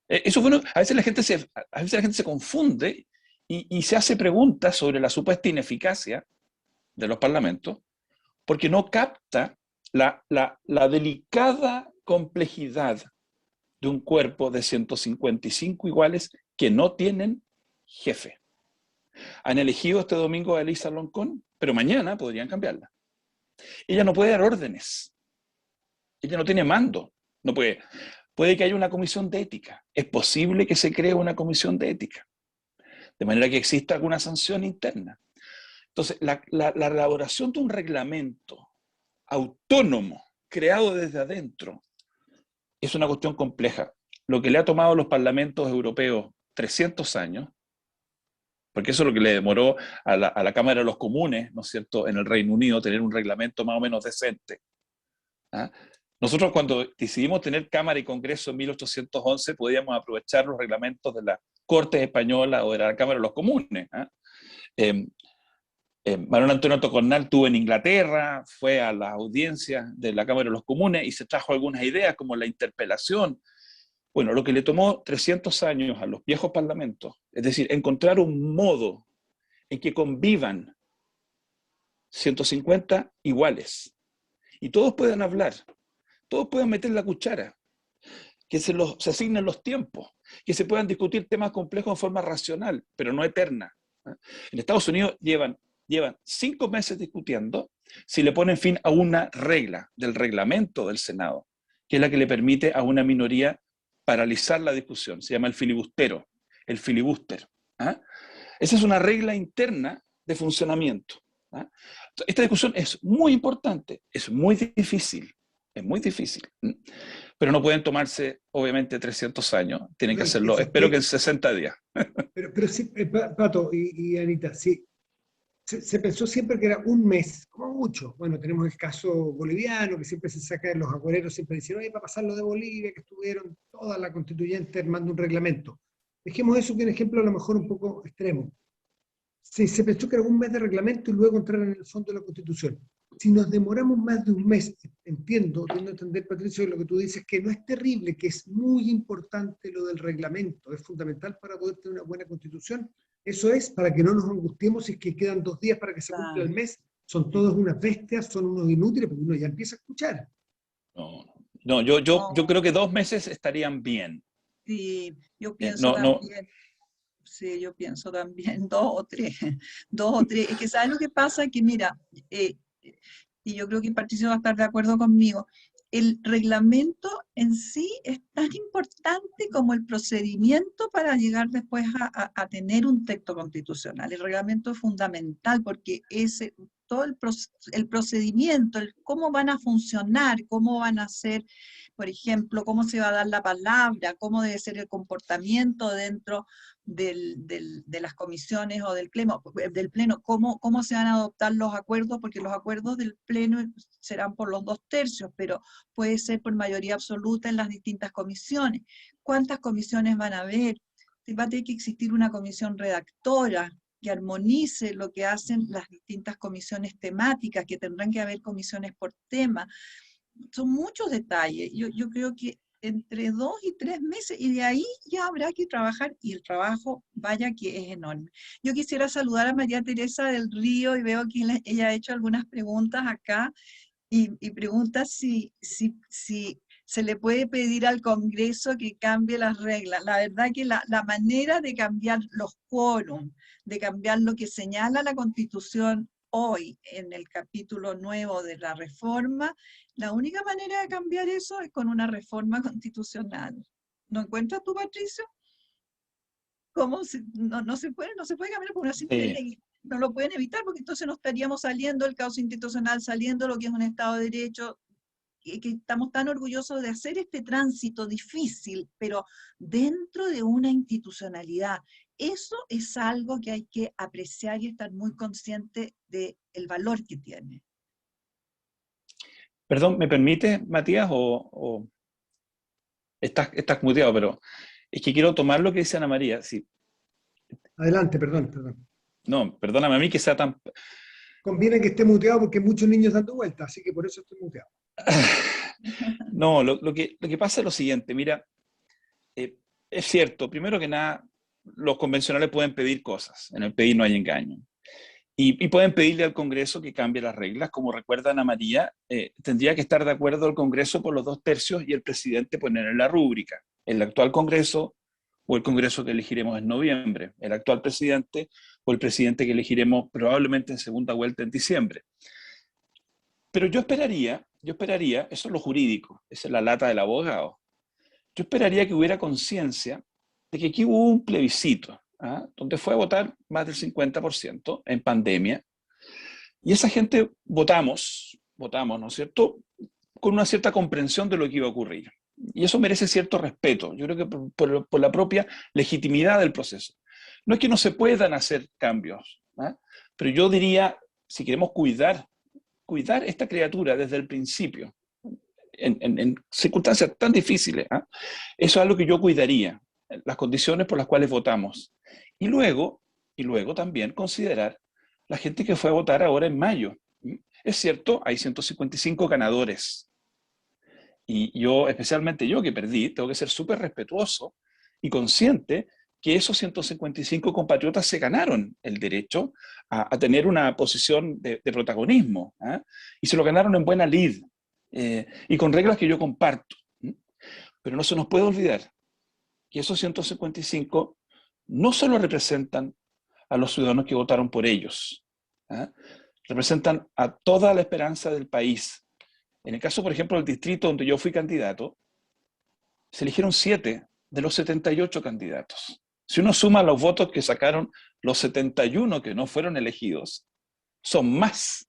Eso, bueno, a veces la gente se confunde y se hace preguntas sobre la supuesta ineficacia de los parlamentos porque no capta la delicada complejidad de un cuerpo de 155 iguales que no tienen jefe. Han elegido este domingo a Elisa Loncón, pero mañana podrían cambiarla. Ella no puede dar órdenes. Ella no tiene mando. No puede. Puede que haya una comisión de ética. Es posible que se cree una comisión de ética. De manera que exista alguna sanción interna. Entonces, la elaboración de un reglamento autónomo, creado desde adentro, es una cuestión compleja. Lo que le ha tomado a los parlamentos europeos 300 años, porque eso es lo que le demoró a la Cámara de los Comunes, ¿no es cierto?, en el Reino Unido, tener un reglamento más o menos decente. ¿Ah? Nosotros cuando decidimos tener Cámara y Congreso en 1811, podíamos aprovechar los reglamentos de la Corte Española o de la Cámara de los Comunes. ¿Ah? Manuel Antonio Tocornal estuvo en Inglaterra, fue a las audiencias de la Cámara de los Comunes y se trajo algunas ideas como la interpelación. Bueno, lo que le tomó 300 años a los viejos parlamentos, es decir, encontrar un modo en que convivan 150 iguales y todos puedan hablar, todos puedan meter la cuchara, que se asignen los tiempos, que se puedan discutir temas complejos en forma racional, pero no eterna. En Estados Unidos llevan 5 meses discutiendo si le ponen fin a una regla del reglamento del Senado, que es la que le permite a una minoría paralizar la discusión. Se llama el filibustero, el filibuster. ¿Ah? Esa es una regla interna de funcionamiento. ¿Ah? Esta discusión es muy importante, es muy difícil, pero no pueden tomarse, obviamente, 300 años, tienen que hacerlo, espero que en 60 días. Pero sí, Pato y Anita, sí, se pensó siempre que era un mes, como mucho. Bueno, tenemos el caso boliviano, que siempre se saca de los aguareros, siempre dicen, oye, para pasar lo de Bolivia, que estuvieron toda la constituyente armando un reglamento. Dejemos eso que es un ejemplo a lo mejor un poco extremo. Se pensó que era un mes de reglamento y luego entrar en el fondo de la Constitución. Si nos demoramos más de un mes, entiendo a entender, Patricio, lo que tú dices, que no es terrible, que es muy importante lo del reglamento, es fundamental para poder tener una buena Constitución. Eso es para que no nos angustiemos si es que quedan 2 días para que se cumpla el mes. Son todos unas bestias, son unos inútiles, porque uno ya empieza a escuchar. No, yo creo que 2 meses estarían bien. Sí, yo pienso también. Sí, yo pienso también 2 o 3. 2 o 3. Es que ¿sabes lo que pasa? Que mira, y yo creo que Patricio va a estar de acuerdo conmigo, el reglamento en sí es tan importante como el procedimiento para llegar después a tener un texto constitucional. El reglamento es fundamental porque todo el procedimiento, el cómo van a funcionar, cómo van a ser, por ejemplo, cómo se va a dar la palabra, cómo debe ser el comportamiento dentro de las comisiones o del pleno, cómo se van a adoptar los acuerdos, porque los acuerdos del pleno serán por los 2/3, pero puede ser por mayoría absoluta en las distintas comisiones. ¿Cuántas comisiones van a haber? Va a tener que existir una comisión redactora que armonice lo que hacen las distintas comisiones temáticas, que tendrán que haber comisiones por tema. Son muchos detalles. Yo creo que entre 2 y 3 meses, y de ahí ya habrá que trabajar, y el trabajo, vaya que es enorme. Yo quisiera saludar a María Teresa del Río, y veo que ella ha hecho algunas preguntas acá, y pregunta si se le puede pedir al Congreso que cambie las reglas. La verdad que la manera de cambiar los quórum, de cambiar lo que señala la Constitución hoy en el capítulo nuevo de la reforma, la única manera de cambiar eso es con una reforma constitucional. ¿No encuentras tú, Patricio? ¿Cómo? No se puede cambiar por una simple Sí. ley. No lo pueden evitar porque entonces no estaríamos saliendo del caos institucional, saliendo lo que es un Estado de Derecho, que estamos tan orgullosos de hacer este tránsito difícil, pero dentro de una institucionalidad. Eso es algo que hay que apreciar y estar muy consciente del valor que tiene. Perdón, ¿me permite, Matías? O estás muteado, pero es que quiero tomar lo que dice Ana María. Sí. Adelante, perdón. No, perdóname a mí que sea tan... Conviene que esté muteado porque hay muchos niños dando vueltas, así que por eso estoy muteado. No, lo que pasa es lo siguiente, mira, es cierto, primero que nada, los convencionales pueden pedir cosas, en el pedir no hay engaño. Y pueden pedirle al Congreso que cambie las reglas, como recuerda Ana María, tendría que estar de acuerdo el Congreso por los 2/3 y el presidente poner en la rúbrica. El actual Congreso o el Congreso que elegiremos en noviembre, el actual presidente o el presidente que elegiremos probablemente en segunda vuelta en diciembre. Pero yo esperaría, eso es lo jurídico, esa es la lata del abogado, yo esperaría que hubiera conciencia de que aquí hubo un plebiscito, donde fue a votar más del 50% en pandemia, y esa gente votamos, ¿no es cierto?, con una cierta comprensión de lo que iba a ocurrir. Y eso merece cierto respeto, yo creo que por la propia legitimidad del proceso. No es que no se puedan hacer cambios, pero yo diría, si queremos cuidar esta criatura desde el principio, en circunstancias tan difíciles, eso es algo que yo cuidaría, las condiciones por las cuales votamos. Y luego también considerar la gente que fue a votar ahora en mayo. Es cierto, hay 155 ganadores. Y yo, especialmente yo que perdí, tengo que ser súper respetuoso y consciente que esos 155 compatriotas se ganaron el derecho a tener una posición de protagonismo, y se lo ganaron en buena lid, y con reglas que yo comparto. Pero no se nos puede olvidar que esos 155 no solo representan a los ciudadanos que votaron por ellos, representan a toda la esperanza del país. En el caso, por ejemplo, del distrito donde yo fui candidato, se eligieron 7 de los 78 candidatos. Si uno suma los votos que sacaron los 71 que no fueron elegidos, son más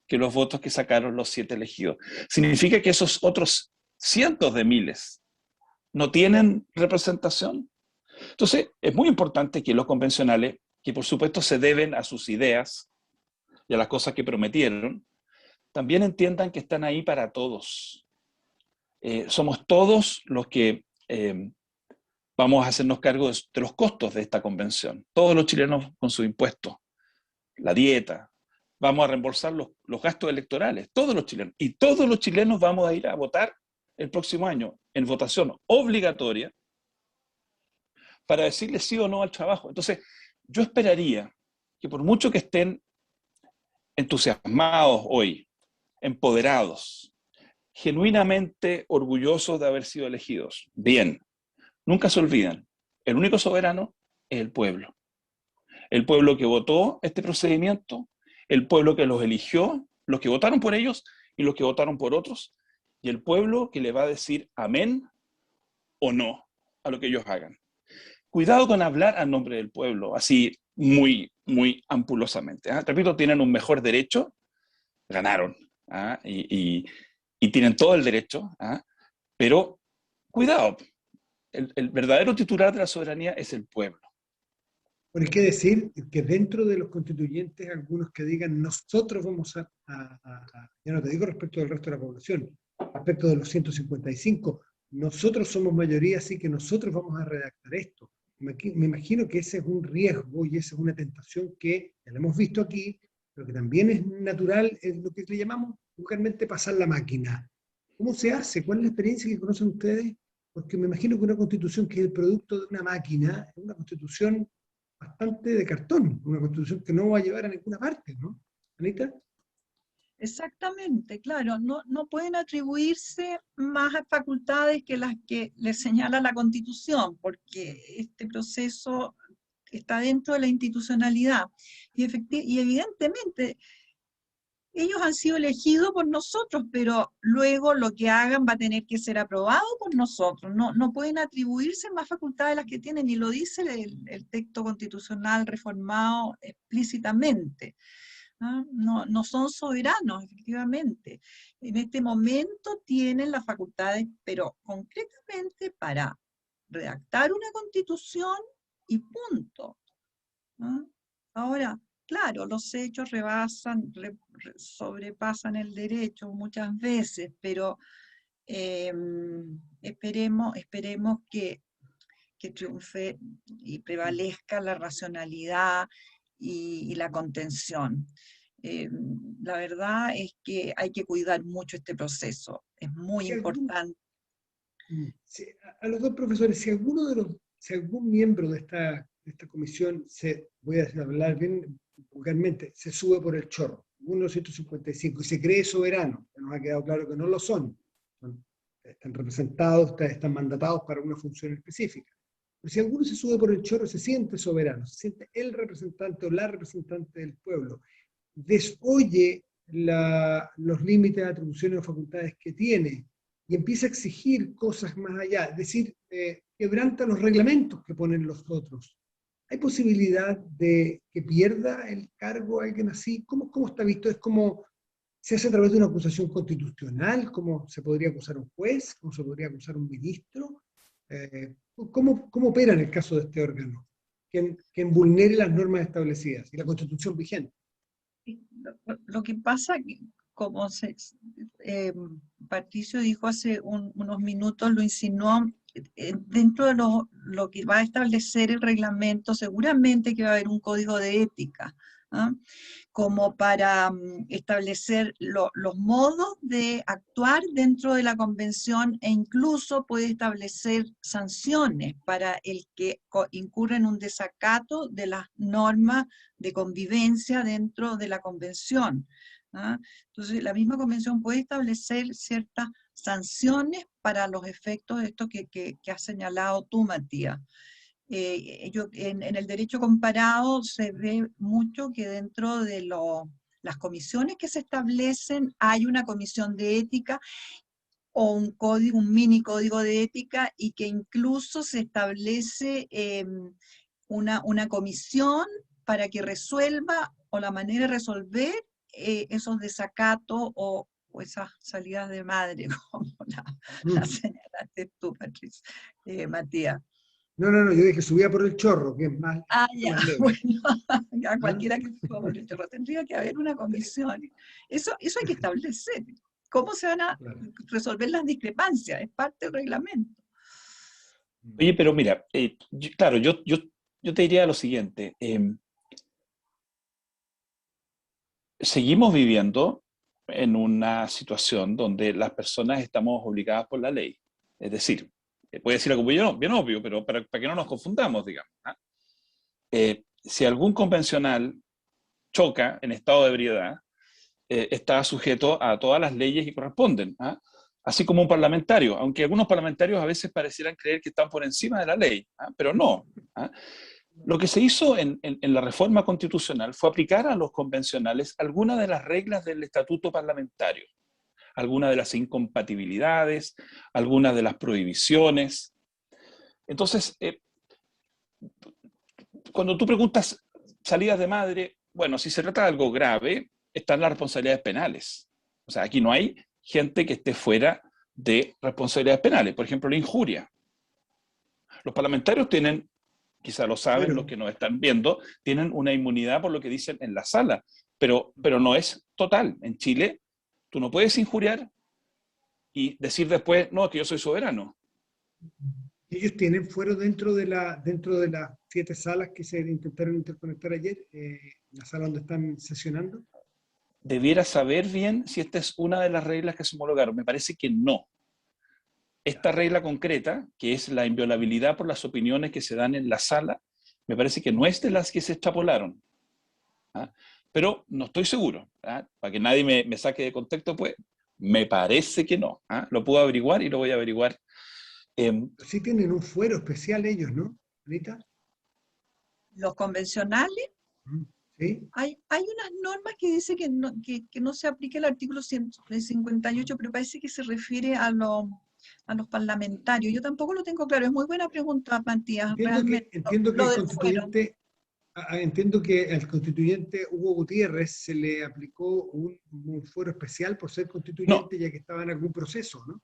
que los votos que sacaron los 7 elegidos. Significa que esos otros cientos de miles no tienen representación. Entonces, es muy importante que los convencionales, que por supuesto se deben a sus ideas y a las cosas que prometieron, también entiendan que están ahí para todos. Somos todos los que vamos a hacernos cargo de los costos de esta convención. Todos los chilenos con sus impuestos, la dieta, vamos a reembolsar los gastos electorales, todos los chilenos. Y todos los chilenos vamos a ir a votar el próximo año en votación obligatoria para decirle sí o no al trabajo. Entonces, yo esperaría que por mucho que estén entusiasmados hoy, empoderados, genuinamente orgullosos de haber sido elegidos, bien, nunca se olvidan, el único soberano es el pueblo. El pueblo que votó este procedimiento, el pueblo que los eligió, los que votaron por ellos y los que votaron por otros, y el pueblo que le va a decir amén o no a lo que ellos hagan. Cuidado con hablar a nombre del pueblo, así muy, muy ampulosamente. Repito, tienen un mejor derecho, ganaron, y tienen todo el derecho, pero cuidado, el verdadero titular de la soberanía es el pueblo. Bueno, hay que decir que dentro de los constituyentes, algunos que digan nosotros vamos ya no te digo respecto del resto de la población, respecto de los 155, nosotros somos mayoría, así que nosotros vamos a redactar esto. Me imagino que ese es un riesgo y esa es una tentación que ya lo hemos visto aquí, pero que también es natural, es lo que le llamamos vulgarmente pasar la máquina. ¿Cómo se hace? ¿Cuál es la experiencia que conocen ustedes? Porque me imagino que una constitución que es el producto de una máquina es una constitución bastante de cartón, una constitución que no va a llevar a ninguna parte, ¿no? ¿Anita? Exactamente, claro, no pueden atribuirse más facultades que las que les señala la Constitución, porque este proceso está dentro de la institucionalidad. Y evidentemente, ellos han sido elegidos por nosotros, pero luego lo que hagan va a tener que ser aprobado por nosotros. No pueden atribuirse más facultades de las que tienen, y lo dice el texto constitucional reformado explícitamente. No son soberanos, efectivamente. En este momento tienen las facultades, pero concretamente para redactar una constitución y punto. Ahora, claro, los hechos sobrepasan el derecho muchas veces, pero esperemos que triunfe y prevalezca la racionalidad y la contención. La verdad es que hay que cuidar mucho este proceso, es muy importante. A los dos profesores, si algún miembro de esta comisión, voy a hablar bien vulgarmente, se sube por el chorro, 1955, y se cree soberano, que nos ha quedado claro que no lo son, están representados, están mandatados para una función específica. Pero si alguno se sube por el chorro, se siente soberano, se siente el representante o la representante del pueblo, desoye los límites de atribuciones o facultades que tiene y empieza a exigir cosas más allá, es decir, quebranta los reglamentos que ponen los otros. ¿Hay posibilidad de que pierda el cargo alguien así? ¿Cómo está visto? ¿Es como se hace a través de una acusación constitucional? ¿Cómo se podría acusar a un juez? ¿Cómo se podría acusar a un ministro? ¿Cómo opera en el caso de este órgano? Quien vulnere las normas establecidas y la Constitución vigente. Lo que pasa, como Patricio dijo hace unos minutos, lo insinuó, dentro de lo que va a establecer el reglamento, seguramente que va a haber un código de ética, como para establecer los modos de actuar dentro de la convención, e incluso puede establecer sanciones para el que incurre en un desacato de las normas de convivencia dentro de la convención. Entonces, la misma convención puede establecer ciertas sanciones para los efectos de esto que has señalado tú, Matías. En el derecho comparado se ve mucho que dentro de las comisiones que se establecen hay una comisión de ética o un mini código de ética, y que incluso se establece una comisión para que resuelva, o la manera de resolver esos desacatos o esas salidas de madre, como la señalaste tú, Matías. No, yo dije subía por el chorro, que es más, Ya, más leve. bueno, a cualquiera que suba por el chorro, tendría que haber una comisión. Eso hay que establecer. ¿Cómo se van a resolver las discrepancias? Es parte del reglamento. Oye, pero mira, claro, yo te diría lo siguiente. Seguimos viviendo en una situación donde las personas estamos obligadas por la ley. Es decir, puede decir algo bien obvio, pero para que no nos confundamos, digamos. Si algún convencional choca en estado de ebriedad, está sujeto a todas las leyes que corresponden, así como un parlamentario, aunque algunos parlamentarios a veces parecieran creer que están por encima de la ley, pero no. Lo que se hizo en la reforma constitucional fue aplicar a los convencionales algunas de las reglas del estatuto parlamentario, algunas de las incompatibilidades, algunas de las prohibiciones. Entonces, cuando tú preguntas salidas de madre, bueno, si se trata de algo grave, están las responsabilidades penales. O sea, aquí no hay gente que esté fuera de responsabilidades penales. Por ejemplo, la injuria. Los parlamentarios tienen, quizá lo saben los que nos están viendo, tienen una inmunidad por lo que dicen en la sala, pero no es total. En Chile, tú no puedes injuriar y decir después, no, que yo soy soberano. Ellos tienen fuero dentro de las 7 salas que se intentaron interconectar ayer, la sala donde están sesionando. Debiera saber bien si esta es una de las reglas que se homologaron. Me parece que no. Esta regla concreta, que es la inviolabilidad por las opiniones que se dan en la sala, me parece que no es de las que se extrapolaron. pero no estoy seguro. Para que nadie me saque de contexto, pues me parece que no. Lo puedo averiguar y lo voy a averiguar. Sí tienen un fuero especial ellos, ¿no, Anita? Los convencionales, ¿Sí? hay unas normas que dicen que no se aplique el artículo 158, pero parece que se refiere a los parlamentarios. Yo tampoco lo tengo claro. Es muy buena pregunta, Matías, realmente. Entiendo que Lo el del fuero. entiendo que al constituyente Hugo Gutiérrez se le aplicó un fuero especial por ser No, constituyente, ya que estaba en algún proceso, ¿no?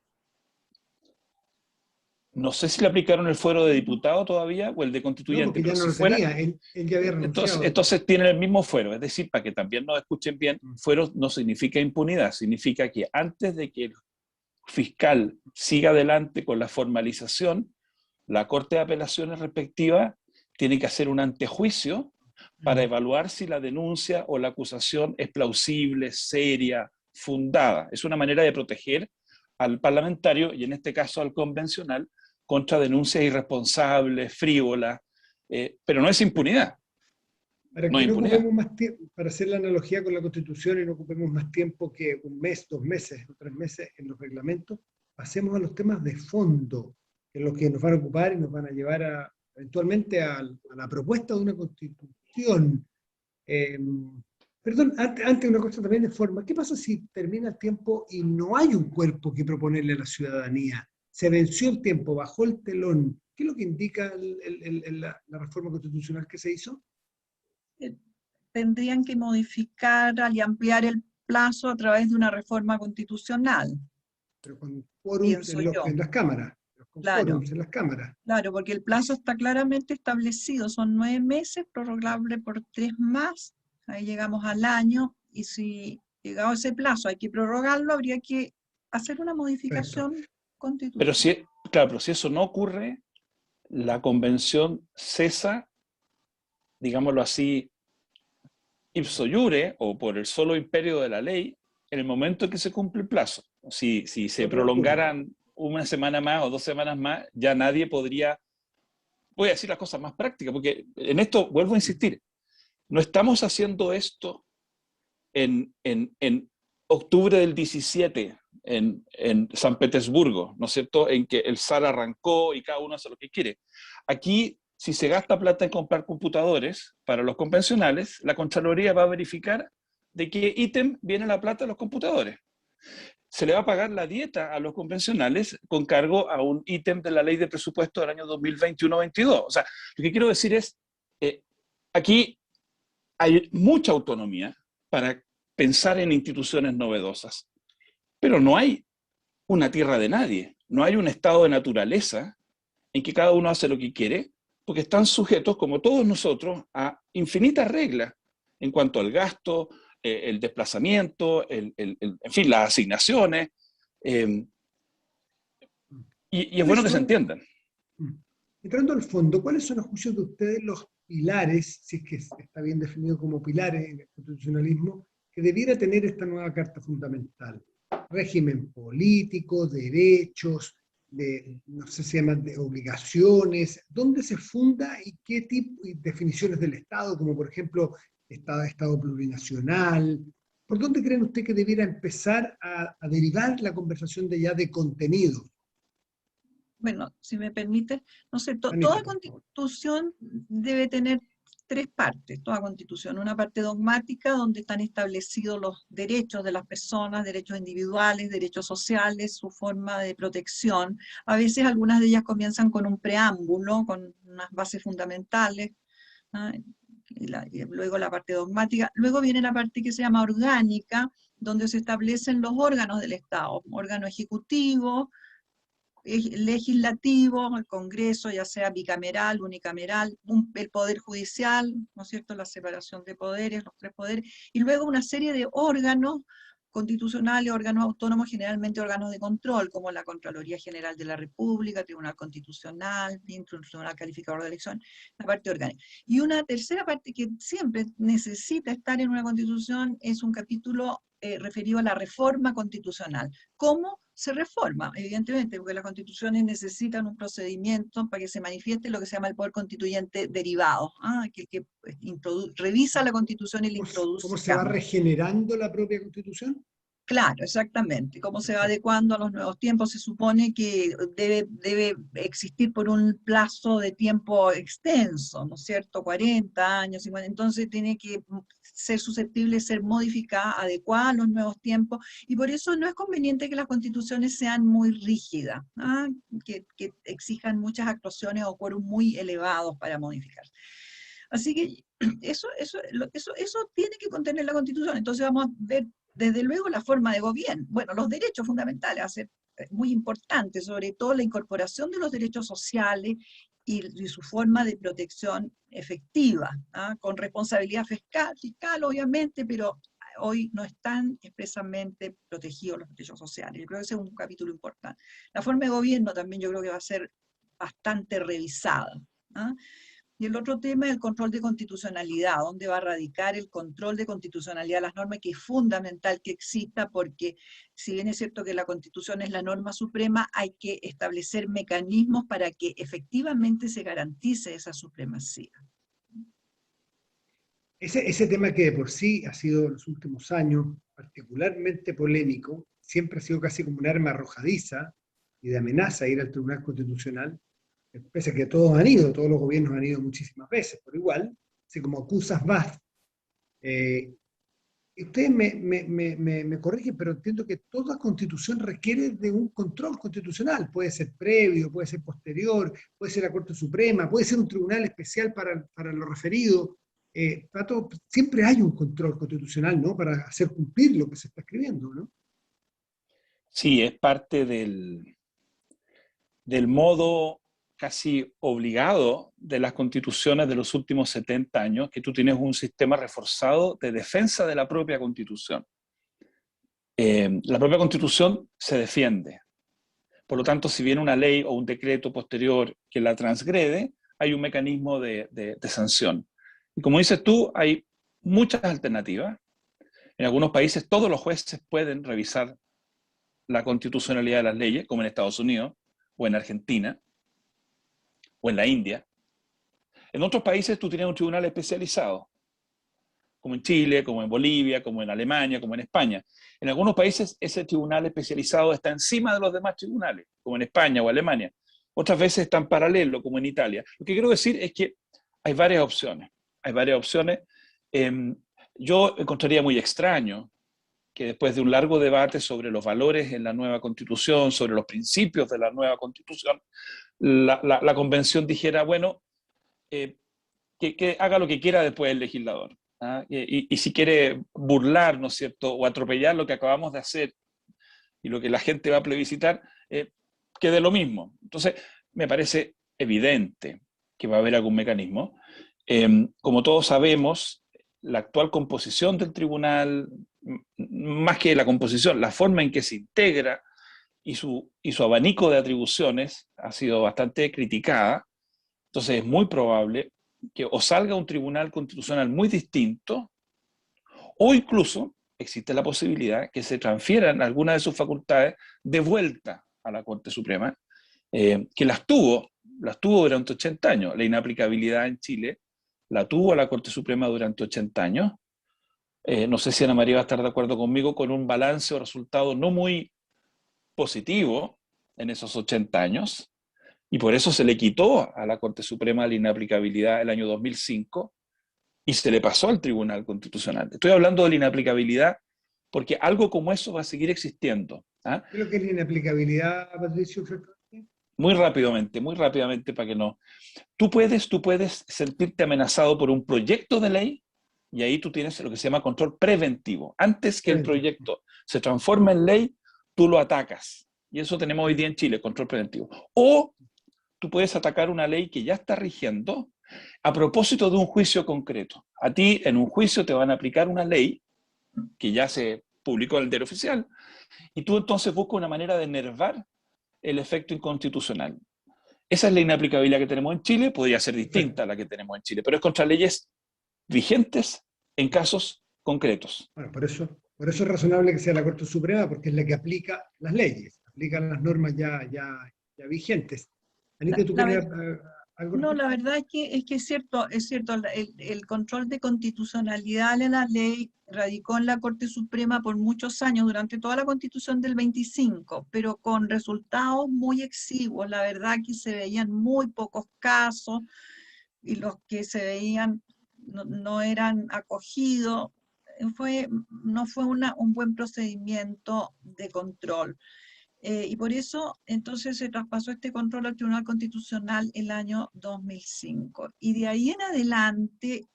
no sé si le aplicaron el fuero de diputado todavía o el de No, constituyente, porque ya pero no si lo fuera, tenía, él ya había renunciado. entonces tienen el mismo fuero. Es decir, para que también nos escuchen bien, fuero no significa impunidad, significa que antes de que el fiscal siga adelante con la formalización, la Corte de Apelaciones respectiva tiene que hacer un antejuicio para evaluar si la denuncia o la acusación es plausible, seria, fundada. Es una manera de proteger al parlamentario, y en este caso al convencional, contra denuncias irresponsables, frívolas, pero no es impunidad. Para No que es no impunidad. ocupemos más tiempo, para hacer la analogía con la Constitución y no ocupemos más tiempo que un mes, 2 meses o 3 meses en los reglamentos, pasemos a los temas de fondo, que es lo que nos van a ocupar y nos van a llevar eventualmente a la propuesta de una Constitución. Eh, Perdón, antes una cosa también de forma. ¿Qué pasa si termina el tiempo y no hay un cuerpo que proponerle a la ciudadanía? Se venció el tiempo, bajó el telón. ¿Qué es lo que indica la reforma constitucional que se hizo? Tendrían que modificar y ampliar el plazo a través de una reforma constitucional, Pero con quórums pienso yo. en las cámaras. Con Claro, quórums en las cámaras. claro, porque el plazo está claramente establecido, son 9 meses, prorrogable por 3 más, ahí llegamos al año, y si llegado ese plazo hay que prorrogarlo, habría que hacer una Perfecto. modificación Pero constitucional. claro, pero si eso no ocurre, la convención cesa, digámoslo así, ipso iure, o por el solo imperio de la ley, en el momento en que se cumple el plazo. Si se Lo que ocurre. prolongaran una semana más o 2 semanas más, ya nadie podría, voy a decir las cosas más prácticas, porque en esto vuelvo a insistir, no estamos haciendo esto en octubre del 17 en San Petersburgo, ¿no es cierto?, en que el zar arrancó y cada uno hace lo que quiere. Aquí, si se gasta plata en comprar computadores para los convencionales, la Contraloría va a verificar de qué ítem viene la plata de los computadores. Se le va a pagar la dieta a los convencionales con cargo a un ítem de la ley de presupuesto del año 2021-22. O sea, lo que quiero decir es, aquí hay mucha autonomía para pensar en instituciones novedosas, pero no hay una tierra de nadie, no hay un estado de naturaleza en que cada uno hace lo que quiere, porque están sujetos, como todos nosotros, a infinitas reglas en cuanto al gasto, el desplazamiento, en fin, las asignaciones, y es bueno que se entiendan. Entrando al fondo, ¿cuáles son, a juicio de ustedes, los pilares, si es que está bien definido como pilares en el constitucionalismo, que debiera tener esta nueva Carta Fundamental? Régimen político, derechos, no sé si se llaman de obligaciones, ¿dónde se funda y qué tipo de definiciones del Estado, como por ejemplo Estado plurinacional? ¿Por dónde creen usted que debiera empezar a derivar la conversación de contenido? Bueno, si me permite, no sé, Anita, toda por favor. constitución debe tener 3 partes, toda constitución. Una parte dogmática, donde están establecidos los derechos de las personas, derechos individuales, derechos sociales, su forma de protección. A veces algunas de ellas comienzan con un preámbulo, con unas bases fundamentales, ¿no? Y luego la parte dogmática. Luego viene la parte que se llama orgánica, donde se establecen los órganos del Estado, órgano ejecutivo, legislativo, el Congreso, ya sea bicameral, unicameral, el Poder Judicial, ¿no es cierto?, la separación de poderes, los 3 poderes, y luego una serie de órganos constitucionales, órganos autónomos, generalmente órganos de control, como la Contraloría General de la República, Tribunal Constitucional, Tribunal Calificador de Elección, la parte orgánica. Y una tercera parte que siempre necesita estar en una constitución es un capítulo referido a la reforma constitucional. ¿Cómo se reforma, evidentemente, porque las constituciones necesitan un procedimiento para que se manifieste lo que se llama el poder constituyente derivado, que revisa la constitución y le introduce ¿Cómo se va cambios. regenerando la propia constitución? Claro, exactamente. Cómo se va adecuando a los nuevos tiempos, se supone que debe existir por un plazo de tiempo extenso, ¿no es cierto? 40 años, 50, entonces tiene que ser susceptible de ser modificada, adecuada a los nuevos tiempos, y por eso no es conveniente que las constituciones sean muy rígidas, que exijan muchas actuaciones o quórum muy elevados para modificar. Así que eso tiene que contener la constitución. Entonces vamos a ver desde luego la forma de gobierno. Bueno, los derechos fundamentales va a ser muy importante, sobre todo la incorporación de los derechos sociales y su forma de protección efectiva, con responsabilidad fiscal obviamente, pero hoy no están expresamente protegidos los derechos sociales. Yo creo que ese es un capítulo importante. La forma de gobierno también yo creo que va a ser bastante revisada. Y el otro tema es el control de constitucionalidad, dónde va a radicar el control de constitucionalidad de las normas, que es fundamental que exista, porque si bien es cierto que la Constitución es la norma suprema, hay que establecer mecanismos para que efectivamente se garantice esa supremacía. Ese tema que de por sí ha sido en los últimos años particularmente polémico, siempre ha sido casi como un arma arrojadiza y de amenaza a ir al Tribunal Constitucional, pese a que todos los gobiernos han ido muchísimas veces, pero igual, así como acusas vas. Ustedes me corrigen, pero entiendo que toda constitución requiere de un control constitucional. Puede ser previo, puede ser posterior, puede ser la Corte Suprema, puede ser un tribunal especial para lo referido. Siempre hay un control constitucional, ¿no? Para hacer cumplir lo que se está escribiendo, ¿no? Sí, es parte del modo casi obligado de las constituciones de los últimos 70 años, que tú tienes un sistema reforzado de defensa de la propia constitución. La propia constitución se defiende. Por lo tanto, si viene una ley o un decreto posterior que la transgrede, hay un mecanismo de sanción. Y como dices tú, hay muchas alternativas. En algunos países todos los jueces pueden revisar la constitucionalidad de las leyes, como en Estados Unidos o en Argentina, o en la India. En otros países tú tienes un tribunal especializado, como en Chile, como en Bolivia, como en Alemania, como en España. En algunos países ese tribunal especializado está encima de los demás tribunales, como en España o Alemania. Otras veces está en paralelo, como en Italia. Lo que quiero decir es que hay varias opciones. Hay varias opciones. Yo encontraría muy extraño que después de un largo debate sobre los valores en la nueva Constitución, sobre los principios de la nueva Constitución, la convención dijera, bueno, que haga lo que quiera después el legislador. Y si quiere burlar, ¿no es cierto?, o atropellar lo que acabamos de hacer y lo que la gente va a plebiscitar, que dé lo mismo. Entonces, me parece evidente que va a haber algún mecanismo. Como todos sabemos, la actual composición del tribunal, más que la composición, la forma en que se integra y su abanico de atribuciones ha sido bastante criticada. Entonces es muy probable que o salga un tribunal constitucional muy distinto, o incluso existe la posibilidad que se transfieran algunas de sus facultades de vuelta a la Corte Suprema, que las tuvo durante 80 años. La inaplicabilidad en Chile la tuvo la Corte Suprema durante 80 años. No sé si Ana María va a estar de acuerdo conmigo, con un balance o resultado no muy positivo en esos 80 años, y por eso se le quitó a la Corte Suprema la inaplicabilidad el año 2005 y se le pasó al Tribunal Constitucional. Estoy hablando de la inaplicabilidad porque algo como eso va a seguir existiendo. Creo que es la inaplicabilidad, Patricio. Muy rápidamente para que no. Tú puedes sentirte amenazado por un proyecto de ley y ahí tú tienes lo que se llama control preventivo. Antes que el proyecto se transforme en ley, tú lo atacas. Y eso tenemos hoy día en Chile, control preventivo. O tú puedes atacar una ley que ya está rigiendo a propósito de un juicio concreto. A ti en un juicio te van a aplicar una ley que ya se publicó en el diario oficial y tú entonces buscas una manera de enervar el efecto inconstitucional. Esa es la inaplicabilidad que tenemos en Chile, podría ser distinta a la que tenemos en Chile, pero es contra leyes vigentes en casos concretos. Bueno, por eso es razonable que sea la Corte Suprema, porque es la que aplica las leyes. aplican las normas ya vigentes. Anita, ¿tú La quieres ver- algo No, respecto? la verdad es que es cierto, el control de constitucionalidad de la ley radicó en la Corte Suprema por muchos años, durante toda la Constitución del 25, pero con resultados muy exiguos. La verdad que se veían muy pocos casos y los que se veían no eran acogidos. No fue un buen procedimiento de control. Y por eso entonces se traspasó este control al Tribunal Constitucional el año 2005. Y de ahí en adelante,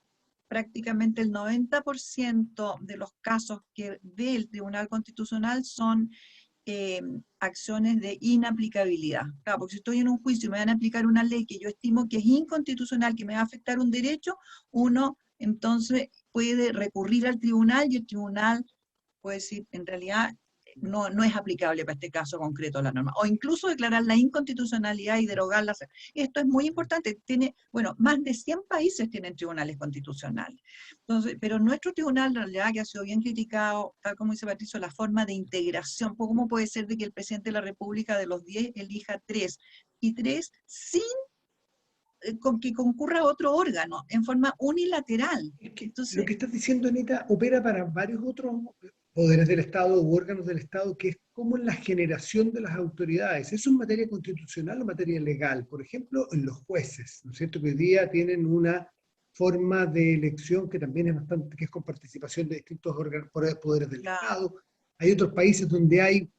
prácticamente el 90% de los casos que ve el Tribunal Constitucional son acciones de inaplicabilidad. Claro, porque si estoy en un juicio y me van a aplicar una ley que yo estimo que es inconstitucional, que me va a afectar un derecho, uno entonces puede recurrir al tribunal y el tribunal puede decir, en realidad no es aplicable para este caso concreto la norma, o incluso declarar la inconstitucionalidad y derogarla. Esto es muy importante. Más de 100 países tienen tribunales constitucionales. Entonces, pero nuestro tribunal, en realidad, que ha sido bien criticado, tal como dice Patricio, la forma de integración. ¿Cómo puede ser de que el presidente de la República de los 10 elija 3? Y 3 sin con que concurra otro órgano, en forma unilateral. Es que lo Entonces, que estás diciendo, Anita, opera para varios otros poderes del Estado u órganos del Estado, que es como en la generación de las autoridades. ¿Eso en materia constitucional o en materia legal? Por ejemplo, en los jueces, ¿no es cierto? Que hoy día tienen una forma de elección que también es bastante, que es con participación de distintos poderes del la, Estado. Hay otros países donde hay,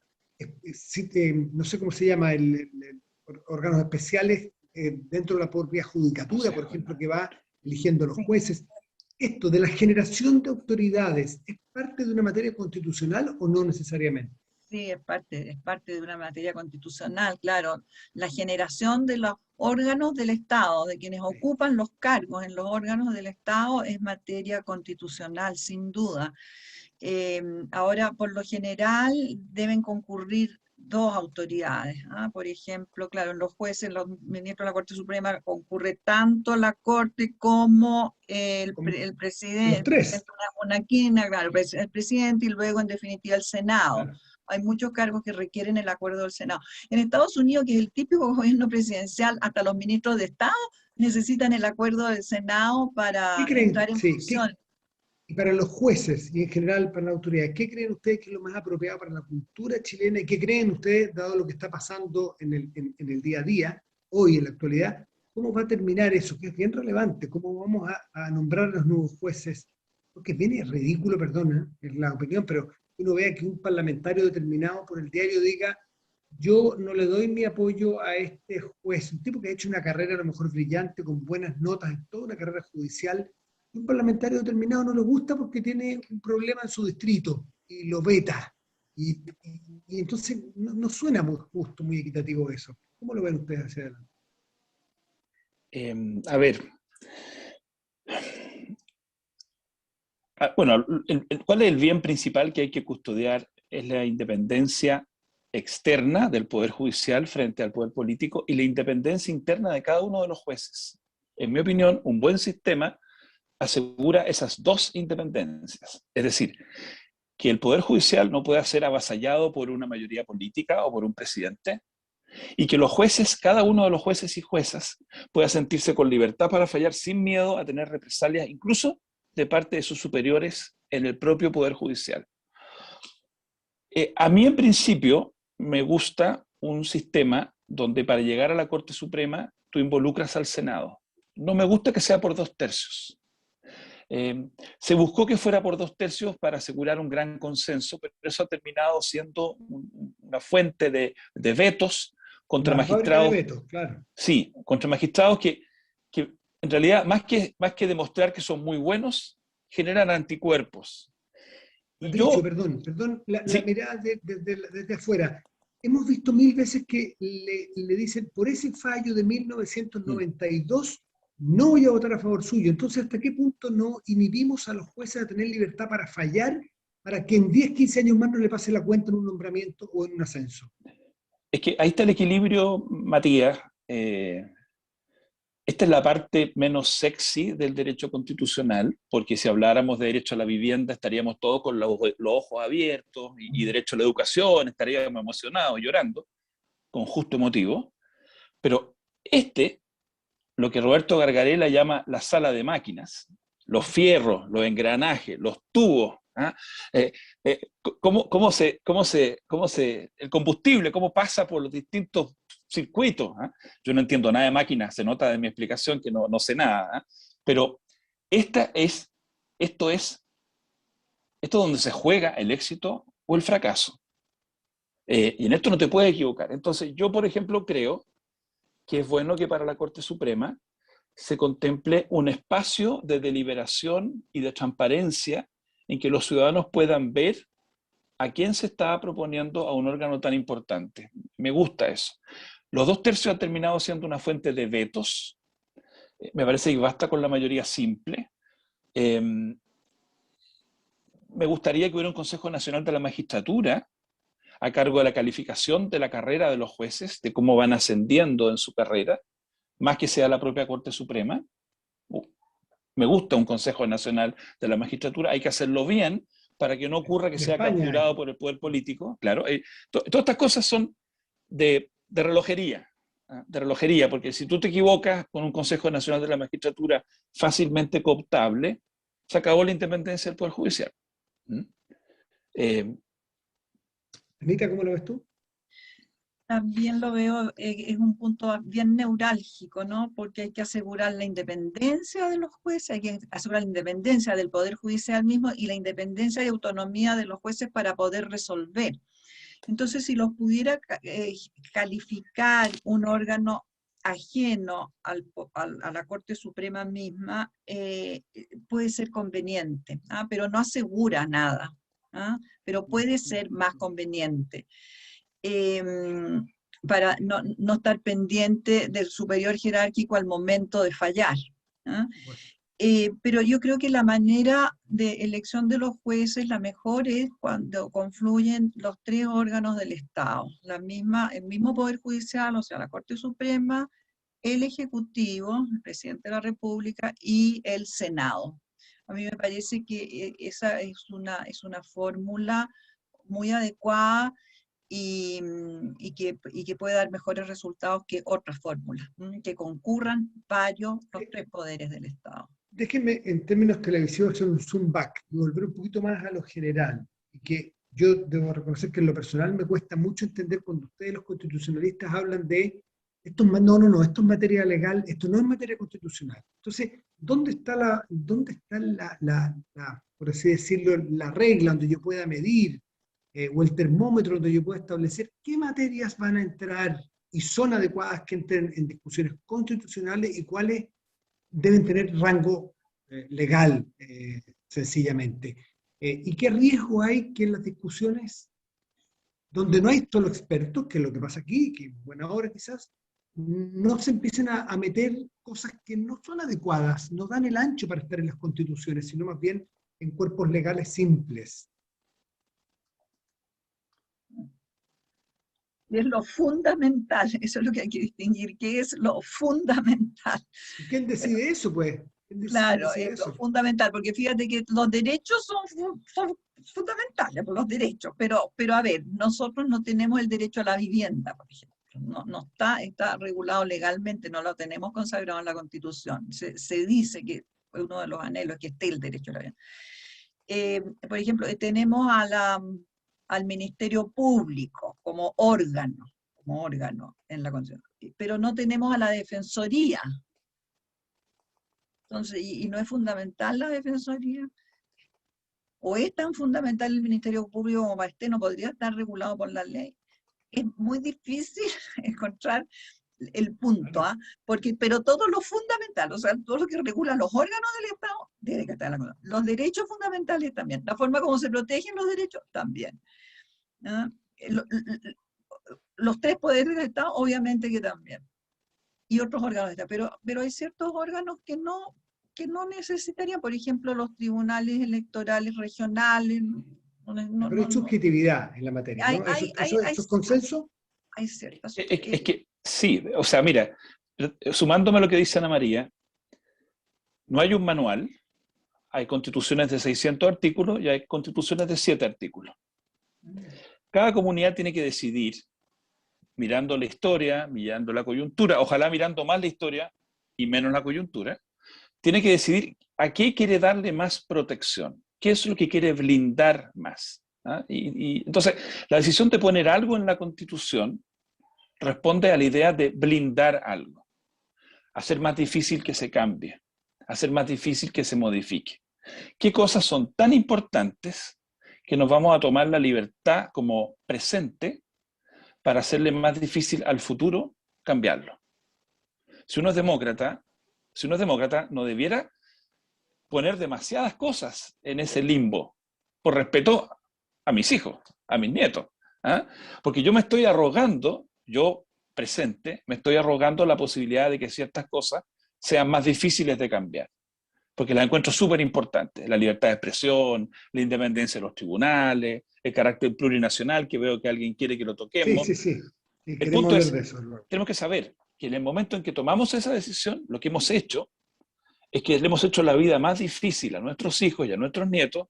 no sé cómo se llama, órganos especiales dentro de la propia judicatura, por ejemplo, que va eligiendo a los jueces. ¿Esto de la generación de autoridades es parte de una materia constitucional o no necesariamente? sí, es parte de una materia constitucional, claro. La generación de los órganos del Estado, de quienes Sí. ocupan los cargos en los órganos del Estado, es materia constitucional, sin duda. Ahora, por lo general, deben concurrir dos autoridades. Por ejemplo, claro, en los jueces, los ministros de la Corte Suprema, concurre tanto la Corte como el Los presidente, tres. una quina, claro, el presidente y luego, en definitiva, el Senado. Claro. Hay muchos cargos que requieren el acuerdo del Senado. En Estados Unidos, que es el típico gobierno presidencial, hasta los ministros de Estado necesitan el acuerdo del Senado ¿Qué para creen? entrar en Sí, función. y para los jueces y en general para la autoridad, ¿qué creen ustedes que es lo más apropiado para la cultura chilena y qué creen ustedes, dado lo que está pasando en el día a día, hoy en la actualidad, cómo va a terminar eso? Que es bien relevante, cómo vamos a nombrar a los nuevos jueces, porque es bien ridículo, perdona, es la opinión, pero uno vea que un parlamentario determinado por el diario diga, yo no le doy mi apoyo a este juez, un tipo que ha hecho una carrera a lo mejor brillante, con buenas notas en toda una carrera judicial, un parlamentario determinado no le gusta porque tiene un problema en su distrito y lo veta. Y entonces no suena muy justo, muy equitativo eso. ¿Cómo lo ven ustedes hacia adelante? A ver, bueno, ¿cuál es el bien principal que hay que custodiar? Es la independencia externa del Poder Judicial frente al Poder Político y la independencia interna de cada uno de los jueces. En mi opinión, un buen sistema asegura esas dos independencias. Es decir, que el Poder Judicial no pueda ser avasallado por una mayoría política o por un presidente, y que los jueces, cada uno de los jueces y juezas, pueda sentirse con libertad para fallar sin miedo a tener represalias, incluso de parte de sus superiores en el propio Poder Judicial. A mí, en principio, me gusta un sistema donde para llegar a la Corte Suprema tú involucras al Senado. No me gusta que sea por 2/3. Se buscó que fuera por 2/3 para asegurar un gran consenso, pero eso ha terminado siendo una fuente de vetos contra La fábrica de magistrados. vetos, claro. Sí, contra magistrados que en realidad, más que demostrar que son muy buenos, generan anticuerpos. Y Patricio, yo, perdón, la sí, mirada desde afuera. Hemos visto mil veces que le dicen, por ese fallo de 1992, no voy a votar a favor suyo. Entonces, ¿hasta qué punto no inhibimos a los jueces a tener libertad para fallar, para que en 10, 15 años más no le pase la cuenta en un nombramiento o en un ascenso? es que ahí está el equilibrio, Matías. esta es la parte menos sexy del derecho constitucional, porque si habláramos de derecho a la vivienda estaríamos todos con los ojos abiertos, y derecho a la educación estaríamos emocionados, llorando, con justo motivo. Pero lo que Roberto Gargarella llama la sala de máquinas, los fierros, los engranajes, los tubos, ¿ah? El combustible, cómo pasa por los distintos circuitos, ¿ah? Yo no entiendo nada de máquinas, se nota de mi explicación que no sé nada, ¿ah? Pero esto es donde se juega el éxito o el fracaso. Y en esto no te puedes equivocar. Entonces yo, por ejemplo, creo que es bueno que para la Corte Suprema se contemple un espacio de deliberación y de transparencia en que los ciudadanos puedan ver a quién se está proponiendo a un órgano tan importante. Me gusta eso. Los 2/3 han terminado siendo una fuente de vetos. Me parece que basta con la mayoría simple. Me gustaría que hubiera un Consejo Nacional de la Magistratura a cargo de la calificación de la carrera de los jueces, de cómo van ascendiendo en su carrera, más que sea la propia Corte Suprema. Me gusta un Consejo Nacional de la Magistratura, hay que hacerlo bien para que no ocurra que sea capturado por el poder político. Claro, todas estas cosas son de relojería, ¿ah? De relojería, porque si tú te equivocas con un Consejo Nacional de la Magistratura fácilmente cooptable, se acabó la independencia del Poder Judicial. Anita, ¿cómo lo ves tú? También lo veo, es un punto bien neurálgico, ¿no? Porque hay que asegurar la independencia de los jueces, hay que asegurar la independencia del Poder Judicial mismo y la independencia y autonomía de los jueces para poder resolver. Entonces, si los pudiera calificar un órgano ajeno a la Corte Suprema misma, puede ser conveniente, ¿ah? Pero no asegura nada, ¿ah? Pero puede ser más conveniente. Para no estar pendiente del superior jerárquico al momento de fallar, ¿ah? Pero yo creo que la manera de elección de los jueces, la mejor es cuando confluyen los 3 órganos del Estado, el mismo Poder Judicial, o sea, la Corte Suprema, el Ejecutivo, el Presidente de la República y el Senado. A mí me parece que esa es una fórmula muy adecuada y que puede dar mejores resultados que otras fórmulas, que concurran los 3 poderes del Estado. Déjenme, en términos televisivos, hacer un zoom back y volver un poquito más a lo general, y que yo debo reconocer que en lo personal me cuesta mucho entender cuando ustedes, los constitucionalistas, hablan de esto es materia legal, esto no es materia constitucional. Entonces, ¿dónde está por así decirlo, la regla donde yo pueda medir, o el termómetro donde yo pueda establecer qué materias van a entrar y son adecuadas que entren en discusiones constitucionales y cuáles deben tener rango legal, sencillamente? ¿Y qué riesgo hay que en las discusiones donde no hay solo expertos, que es lo que pasa aquí, que en buena hora quizás, no se empiecen a meter cosas que no son adecuadas, no dan el ancho para estar en las constituciones, sino más bien en cuerpos legales simples? Es lo fundamental, eso es lo que hay que distinguir, ¿qué es lo fundamental? ¿Y quién decide eso, pues? Claro, es lo fundamental, porque fíjate que los derechos son fundamentales, los derechos, pero a ver, nosotros no tenemos el derecho a la vivienda, por ejemplo, no está regulado legalmente, no lo tenemos consagrado en la Constitución, se dice que uno de los anhelos es que esté el derecho a la vivienda. Por ejemplo, tenemos al Ministerio Público como órgano en la Constitución, pero no tenemos a la Defensoría. Entonces, ¿y no es fundamental la Defensoría? ¿O es tan fundamental el Ministerio Público como para no podría estar regulado por la ley? Es muy difícil encontrar el punto, ¿ah? Pero todo lo fundamental, o sea, todo lo que regula los órganos del Estado, debe que estar en la Constitución. Los derechos fundamentales también, la forma como se protegen los derechos también. ¿Ah? Los 3 poderes del Estado, obviamente que también. Y otros órganos de Estado, pero hay ciertos órganos que no necesitarían, por ejemplo, los tribunales electorales regionales. Pero hay subjetividad en la materia, ¿no? ¿Eso es consenso? Hay ciertas. Es que sí, o sea, mira, sumándome a lo que dice Ana María, no hay un manual, hay constituciones de 600 artículos y hay constituciones de 7 artículos. Cada comunidad tiene que decidir, mirando la historia, mirando la coyuntura, ojalá mirando más la historia y menos la coyuntura, tiene que decidir a qué quiere darle más protección, qué es lo que quiere blindar más. ¿Ah? Entonces, la decisión de poner algo en la Constitución responde a la idea de blindar algo, hacer más difícil que se cambie, hacer más difícil que se modifique. ¿Qué cosas son tan importantes que nos vamos a tomar la libertad como presente para hacerle más difícil al futuro cambiarlo? Si uno es demócrata, no debiera poner demasiadas cosas en ese limbo, por respeto a mis hijos, a mis nietos. ¿Ah? Porque yo me estoy arrogando, yo presente, me estoy arrogando la posibilidad de que ciertas cosas sean más difíciles de cambiar. Porque las encuentro súper importantes. La libertad de expresión, la independencia de los tribunales, el carácter plurinacional, que veo que alguien quiere que lo toquemos. Sí, el punto es, tenemos que saber que en el momento en que tomamos esa decisión, lo que hemos hecho es que le hemos hecho la vida más difícil a nuestros hijos y a nuestros nietos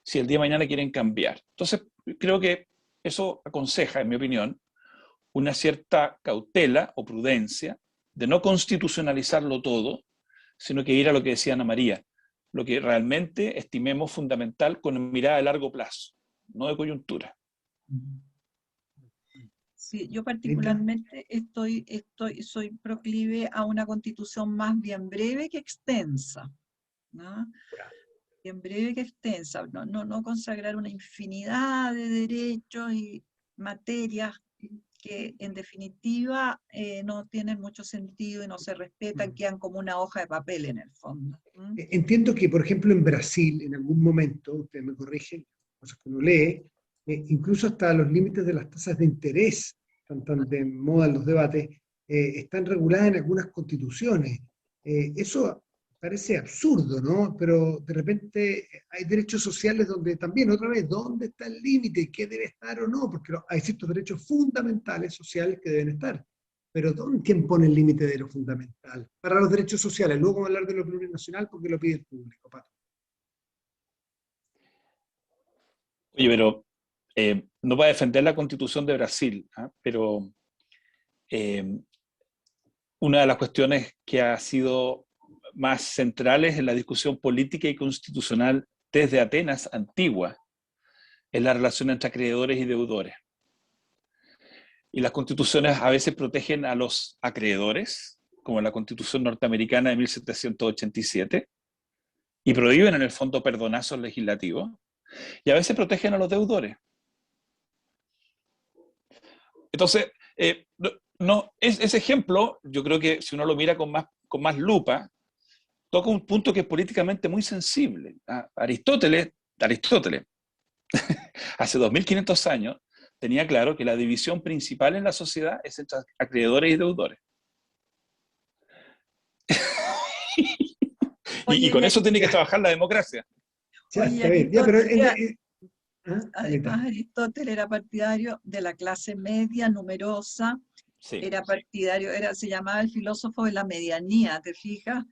si el día de mañana quieren cambiar. Entonces, creo que eso aconseja, en mi opinión, una cierta cautela o prudencia de no constitucionalizarlo todo, sino que ir a lo que decía Ana María, lo que realmente estimemos fundamental con mirada de largo plazo, no de coyuntura. Sí, yo particularmente soy proclive a una constitución más bien breve que extensa, ¿no? Bien breve que extensa, no consagrar una infinidad de derechos y materias que en definitiva no tienen mucho sentido y no se respetan, quedan como una hoja de papel en el fondo. Entiendo que, por ejemplo, en Brasil, en algún momento, ustedes me corrigen, cosas que uno lee, incluso hasta los límites de las tasas de interés, tan de moda en los debates, están reguladas en algunas constituciones. Eso parece absurdo, ¿no? Pero de repente hay derechos sociales donde también, otra vez, ¿dónde está el límite? ¿Qué debe estar o no? Porque hay ciertos derechos fundamentales sociales que deben estar. Pero ¿quién pone el límite de lo fundamental? Para los derechos sociales. Luego vamos a hablar de lo plurinacional porque lo pide el público, Pato. Oye, pero no va a defender la Constitución de Brasil, ¿eh? Pero una de las cuestiones que ha sido más centrales en la discusión política y constitucional desde Atenas antigua es la relación entre acreedores y deudores. Y las constituciones a veces protegen a los acreedores, como la Constitución norteamericana de 1787, y prohíben en el fondo perdonazos legislativos, y a veces protegen a los deudores. Entonces, ese ejemplo, yo creo que si uno lo mira con más lupa, toca un punto que es políticamente muy sensible. Aristóteles, hace 2500 años, tenía claro que la división principal en la sociedad es entre acreedores y deudores. y con eso tiene que trabajar la democracia. Además, Aristóteles era partidario de la clase media, numerosa, sí. Era partidario, se llamaba el filósofo de la medianía, ¿te fijas?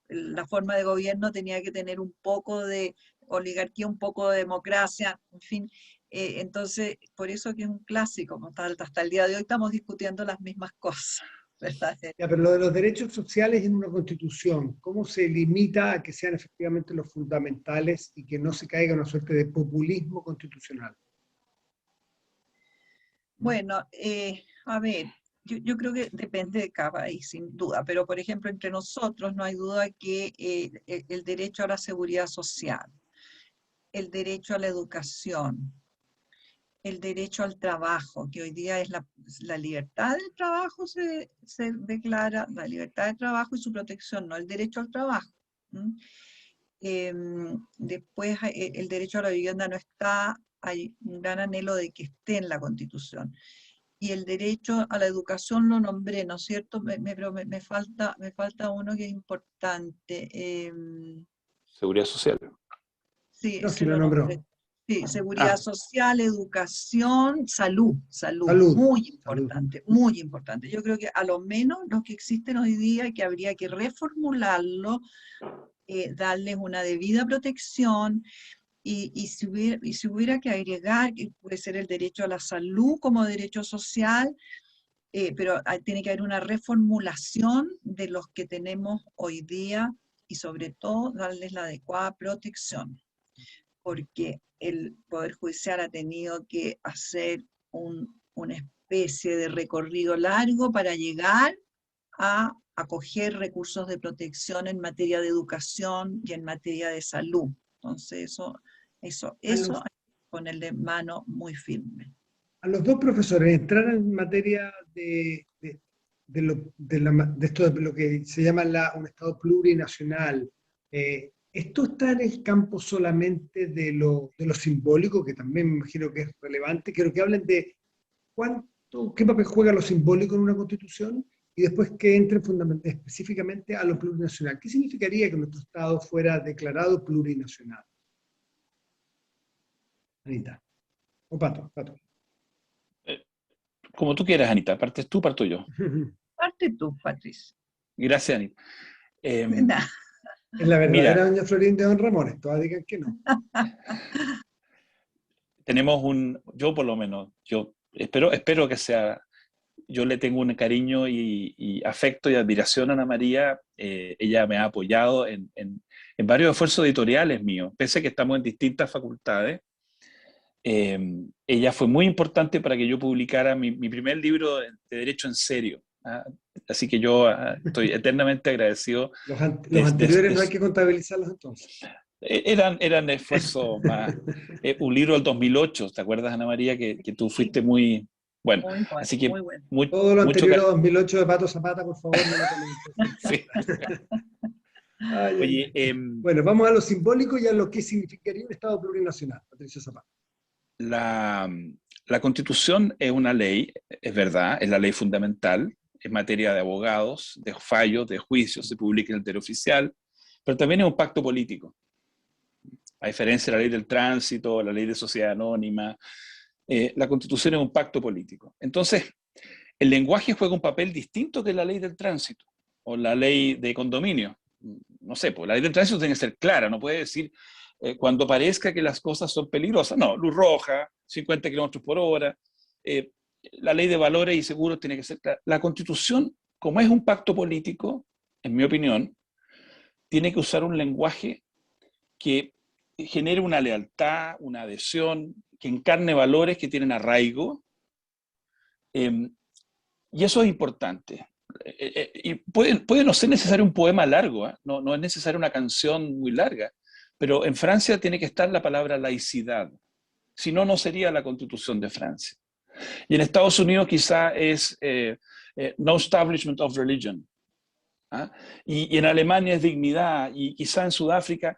La forma de gobierno tenía que tener un poco de oligarquía, un poco de democracia, en fin. Entonces, por eso que es un clásico, hasta el día de hoy estamos discutiendo las mismas cosas. Ya, pero lo de los derechos sociales en una constitución, ¿cómo se limita a que sean efectivamente los fundamentales y que no se caiga una suerte de populismo constitucional? Bueno, a ver, yo creo que depende de cada país, sin duda, pero por ejemplo, entre nosotros no hay duda que el derecho a la seguridad social, el derecho a la educación, el derecho al trabajo, que hoy día es la libertad del trabajo, se declara la libertad de trabajo y su protección, no el derecho al trabajo. Después, el derecho a la vivienda no está, hay un gran anhelo de que esté en la Constitución. Y el derecho a la educación lo nombré, ¿no es cierto? Pero me falta uno que es importante. Seguridad social. Sí, no, si lo nombró. Sí, seguridad Ah. social, educación, salud, Salud. muy importante. Yo creo que a lo menos los que existen hoy día, que habría que reformularlo, darles una debida protección, y si hubiera que agregar, que puede ser el derecho a la salud como derecho social, pero tiene que haber una reformulación de los que tenemos hoy día y sobre todo darles la adecuada protección, porque el Poder Judicial ha tenido que hacer una especie de recorrido largo para llegar a acoger recursos de protección en materia de educación y en materia de salud. Entonces A los, hay que ponerle mano muy firme. a los dos profesores, entrar en materia de esto de lo que se llama un Estado plurinacional, ¿esto está en el campo solamente de lo simbólico, que también me imagino que es relevante? Quiero que hablen de qué papel juega lo simbólico en una constitución y después que entren específicamente a lo plurinacional. ¿Qué significaría que nuestro Estado fuera declarado plurinacional? Anita. O Pato. Como tú quieras, Anita. ¿Partes tú, parto yo? Parte tú, Patricia. Gracias, Anita. Nada. Es la verdadera Mira, doña Florín de Don Ramón, todas digan que no. tenemos yo por lo menos, yo espero que sea, yo le tengo un cariño y afecto y admiración a Ana María. Ella me ha apoyado en varios esfuerzos editoriales míos, pese a que estamos en distintas facultades. Ella fue muy importante para que yo publicara mi primer libro de Derecho en serio. ¿Ah? Así que yo estoy eternamente agradecido. Los anteriores no hay que contabilizarlos entonces. Eran esfuerzos más. Un libro del 2008, ¿te acuerdas, Ana María? Que tú fuiste muy. Bueno, Muy bueno, así que muy bueno. Todo lo mucho. anterior a 2008 de Pato Zapata, por favor, no lo tomen. Sí. Ay, Oye, bueno, vamos a lo simbólico y a lo que significaría un Estado plurinacional, Patricia Zapata. la Constitución es una ley, es verdad, es la ley fundamental en materia de abogados, de fallos, de juicios, se publica en el Diario Oficial, pero también es un pacto político. A diferencia de la ley del tránsito, la ley de sociedad anónima, la Constitución es un pacto político. Entonces, el lenguaje juega un papel distinto que la ley del tránsito o la ley de condominio. No sé, pues la ley del tránsito tiene que ser clara, no puede decir cuando parezca que las cosas son peligrosas. No, luz roja, 50 kilómetros por hora. La ley de valores y seguros tiene que ser clara. La Constitución, como es un pacto político, en mi opinión, tiene que usar un lenguaje que genere una lealtad, una adhesión, que encarne valores que tienen arraigo. Y eso es importante. Y puede no ser necesario un poema largo, no es necesaria una canción muy larga, pero en Francia tiene que estar la palabra laicidad, si no, no sería la Constitución de Francia. Y en Estados Unidos quizá es no establishment of religion, ¿ah? Y en Alemania es dignidad, y quizá en Sudáfrica.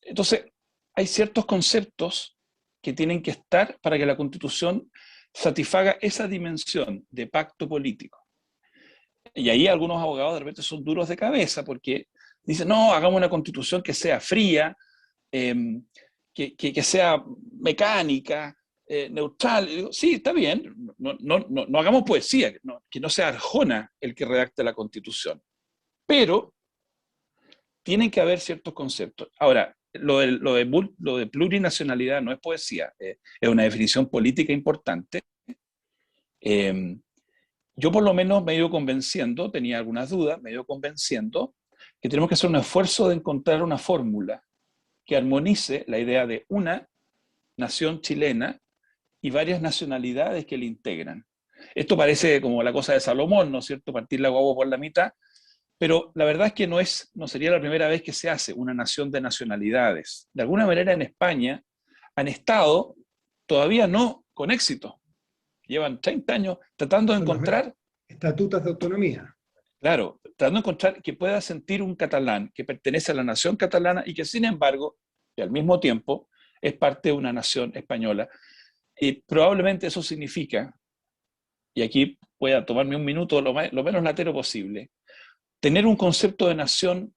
Entonces, hay ciertos conceptos que tienen que estar para que la Constitución satisfaga esa dimensión de pacto político. Y ahí algunos abogados de repente son duros de cabeza porque dicen, no, hagamos una Constitución que sea fría, que sea mecánica, neutral. Y digo, sí, está bien, no hagamos poesía, que no sea Arjona el que redacte la Constitución. Pero tienen que haber ciertos conceptos. Ahora, lo de plurinacionalidad no es poesía, es una definición política importante. Yo por lo menos me he ido convenciendo, tenía algunas dudas, me he ido convenciendo que tenemos que hacer un esfuerzo de encontrar una fórmula que armonice la idea de una nación chilena y varias nacionalidades que la integran. Esto parece como la cosa de Salomón, ¿no es cierto? Partir la guagua por la mitad, pero la verdad es que no sería la primera vez que se hace una nación de nacionalidades. De alguna manera en España han estado, todavía no con éxito, llevan 30 años tratando de encontrar estatutos de autonomía. Claro, tratando de encontrar que pueda sentir un catalán que pertenece a la nación catalana y que sin embargo, y al mismo tiempo, es parte de una nación española. Y probablemente eso significa, y aquí voy a tomarme un minuto lo menos latero posible, tener un concepto de nación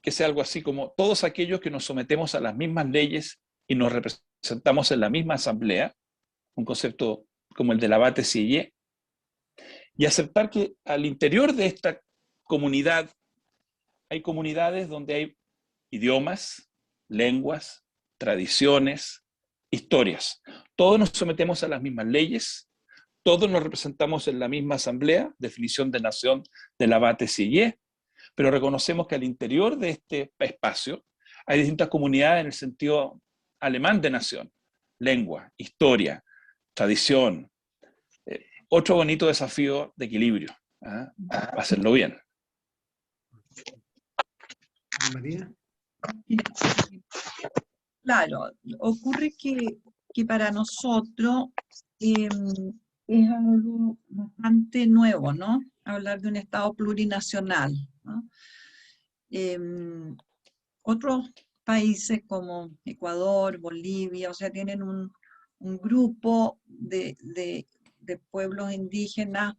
que sea algo así como todos aquellos que nos sometemos a las mismas leyes y nos representamos en la misma asamblea, un concepto como el del abate Sieyès, y aceptar que al interior de esta comunidad hay comunidades donde hay idiomas, lenguas, tradiciones, historias. Todos nos sometemos a las mismas leyes, todos nos representamos en la misma asamblea, definición de nación del abate Sieyès, pero reconocemos que al interior de este espacio hay distintas comunidades en el sentido alemán de nación, lengua, historia, tradición. Otro bonito desafío de equilibrio, ¿eh? Hacerlo bien. María. Claro, ocurre que para nosotros es algo bastante nuevo, ¿no? Hablar de un Estado plurinacional, ¿no? Otros países como Ecuador, Bolivia, o sea, tienen un grupo de pueblos indígenas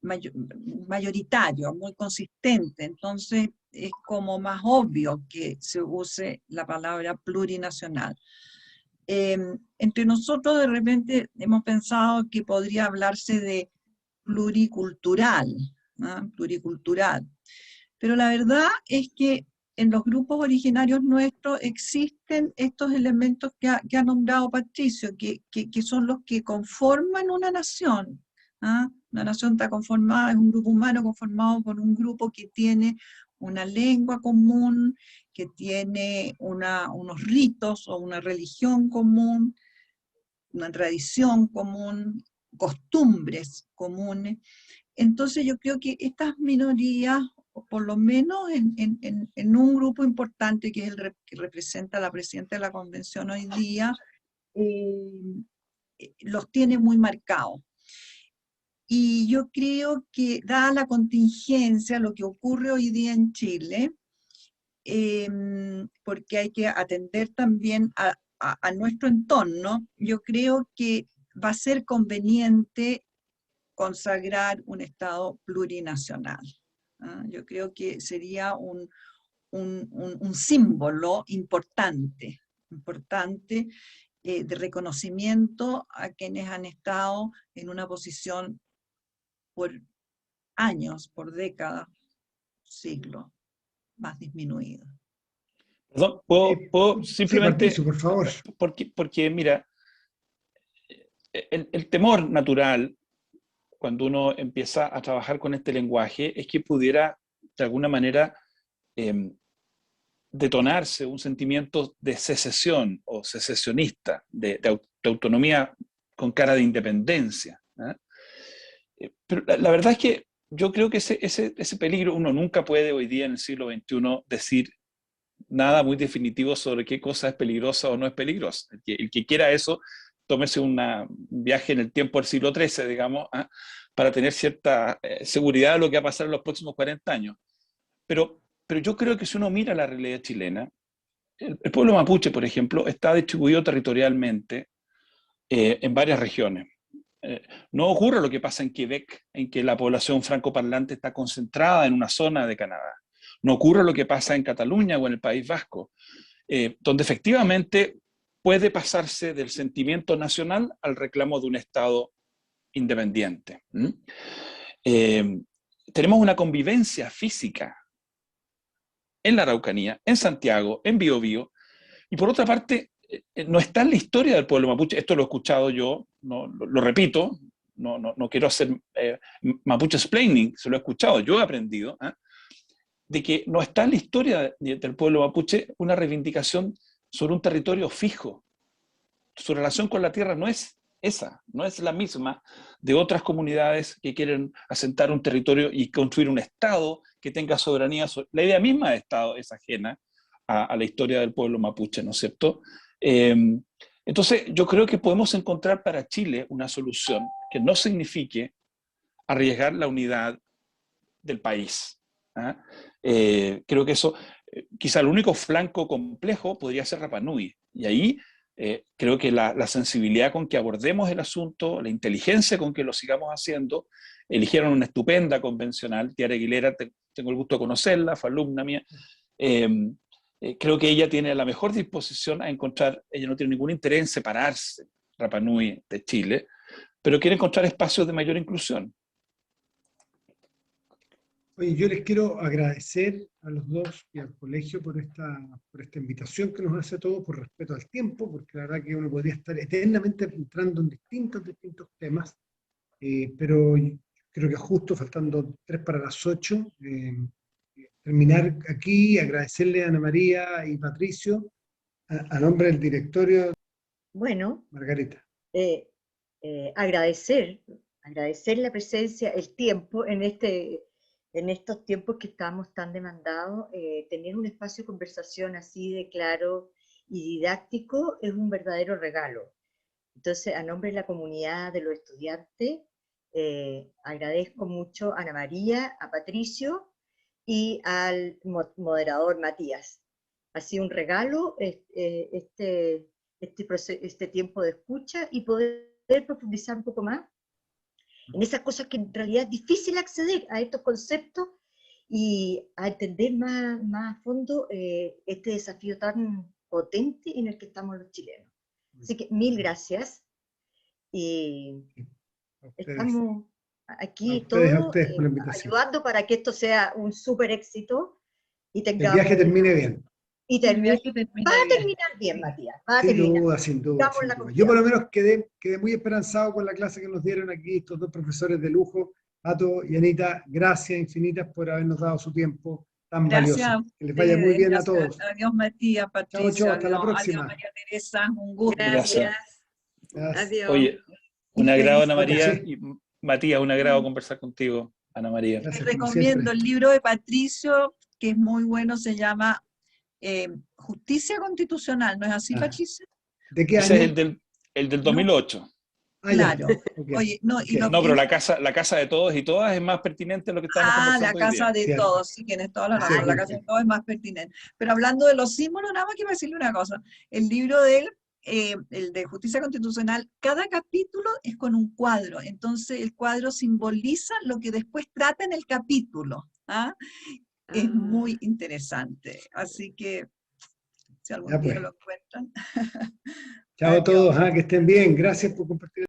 mayoritario, muy consistente. Entonces es como más obvio que se use la palabra plurinacional. Entre nosotros de repente hemos pensado que podría hablarse de pluricultural, ¿no? Pluricultural. Pero la verdad es que en los grupos originarios nuestros existen estos elementos que ha nombrado Patricio, que son los que conforman una nación. ¿Ah? Una nación está conformada, es un grupo humano conformado por un grupo que tiene una lengua común, que tiene unos ritos o una religión común, una tradición común, costumbres comunes. Entonces yo creo que estas minorías, o por lo menos en un grupo importante que es el que representa la presidenta de la convención hoy día, los tiene muy marcados. Y yo creo que, dada la contingencia, lo que ocurre hoy día en Chile, porque hay que atender también a nuestro entorno, yo creo que va a ser conveniente consagrar un Estado plurinacional. ¿Ah? Yo creo que sería un símbolo importante de reconocimiento a quienes han estado en una posición por años, por décadas, siglos, más disminuido. Perdón, ¿puedo simplemente, sí, Patricio, por favor. Porque mira, el temor natural cuando uno empieza a trabajar con este lenguaje es que pudiera de alguna manera detonarse un sentimiento de secesión o secesionista, de autonomía con cara de independencia, ¿eh? Pero la verdad es que yo creo que ese peligro, uno nunca puede hoy día en el siglo XXI decir nada muy definitivo sobre qué cosa es peligrosa o no es peligrosa. El que quiera eso, tómese un viaje en el tiempo del siglo XIII, digamos, para tener cierta seguridad de lo que va a pasar en los próximos 40 años. Pero yo creo que si uno mira la realidad chilena, el pueblo mapuche, por ejemplo, está distribuido territorialmente en varias regiones. No ocurre lo que pasa en Quebec, en que la población francoparlante está concentrada en una zona de Canadá. No ocurre lo que pasa en Cataluña o en el País Vasco, donde efectivamente puede pasarse del sentimiento nacional al reclamo de un Estado independiente. Tenemos una convivencia física en la Araucanía, en Santiago, en Biobío, y por otra parte, no está en la historia del pueblo mapuche, esto lo he escuchado yo, lo repito, no quiero hacer mapuche explaining, se lo he escuchado, yo he aprendido, de que no está en la historia del pueblo mapuche una reivindicación sobre un territorio fijo. Su relación con la tierra no es esa, no es la misma de otras comunidades que quieren asentar un territorio y construir un Estado que tenga soberanía. La idea misma de Estado es ajena a la historia del pueblo mapuche, ¿no es cierto? Entonces, yo creo que podemos encontrar para Chile una solución que no signifique arriesgar la unidad del país. Creo que eso, quizá el único flanco complejo podría ser Rapa Nui, y ahí creo que la sensibilidad con que abordemos el asunto, la inteligencia con que lo sigamos haciendo, eligieron una estupenda convencional, Tiara Aguilera, tengo el gusto de conocerla, fue alumna mía, Creo que ella tiene la mejor disposición a encontrar, ella no tiene ningún interés en separarse, Rapa Nui, de Chile, pero quiere encontrar espacios de mayor inclusión. Oye, yo les quiero agradecer a los dos y al colegio por esta invitación que nos hace a todos, por respeto al tiempo, porque la verdad que uno podría estar eternamente entrando en distintos temas, pero creo que justo, faltando 3 para las 8, terminar aquí, agradecerle a Ana María y Patricio, a nombre del directorio, Bueno, Margarita. agradecer la presencia, el tiempo en estos tiempos que estamos tan demandados. Tener un espacio de conversación así de claro y didáctico es un verdadero regalo. Entonces, a nombre de la comunidad de los estudiantes, agradezco mucho a Ana María, a Patricio y al moderador Matías. Ha sido un regalo este tiempo de escucha y poder profundizar un poco más en esas cosas que en realidad es difícil acceder a estos conceptos y a entender más a fondo este desafío tan potente en el que estamos los chilenos. Así que 1000 gracias y estamos aquí todos por la invitación. ayudando para que esto sea un súper éxito y El tengamos... viaje termine bien. Y va a terminar bien, Matías. Va a Sin terminar. duda, sin duda. Sin duda. Yo por lo menos quedé muy esperanzado con la clase que nos dieron aquí estos dos profesores de lujo, Pato y Anita. Gracias infinitas por habernos dado su tiempo tan valioso. Que les vaya muy bien a todos. Adiós, Matías, Patricia. Chao, hasta la adiós, próxima. Adiós, María Teresa, un gusto. Gracias. Gracias. Oye, un agrado, Ana Feliz María, noche. y Matías, un agrado conversar contigo, Ana María. Gracias, Te como recomiendo siempre. el libro de Patricio, que es muy bueno, se llama Justicia Constitucional, ¿no es así, Ah. Patricia? ¿De qué Ese año? es el del 2008. Ah, ya. Claro. Ok. Oye, no, y Ok. lo No, que pero la casa de todos y todas es más pertinente a lo que estamos la conversando hoy casa día. de Cierto. todos, sí, tienes toda la razón, Cierto. la casa de todos es más pertinente. Pero hablando de los símbolos, nada más quiero decirle una cosa, el libro de él, el de Justicia Constitucional, cada capítulo es con un cuadro, entonces el cuadro simboliza lo que después trata en el capítulo, ¿ah? Es muy interesante, así que si algún Ya, día pues. lo encuentran. Chao a Adiós. todos, que estén bien. Gracias por compartir.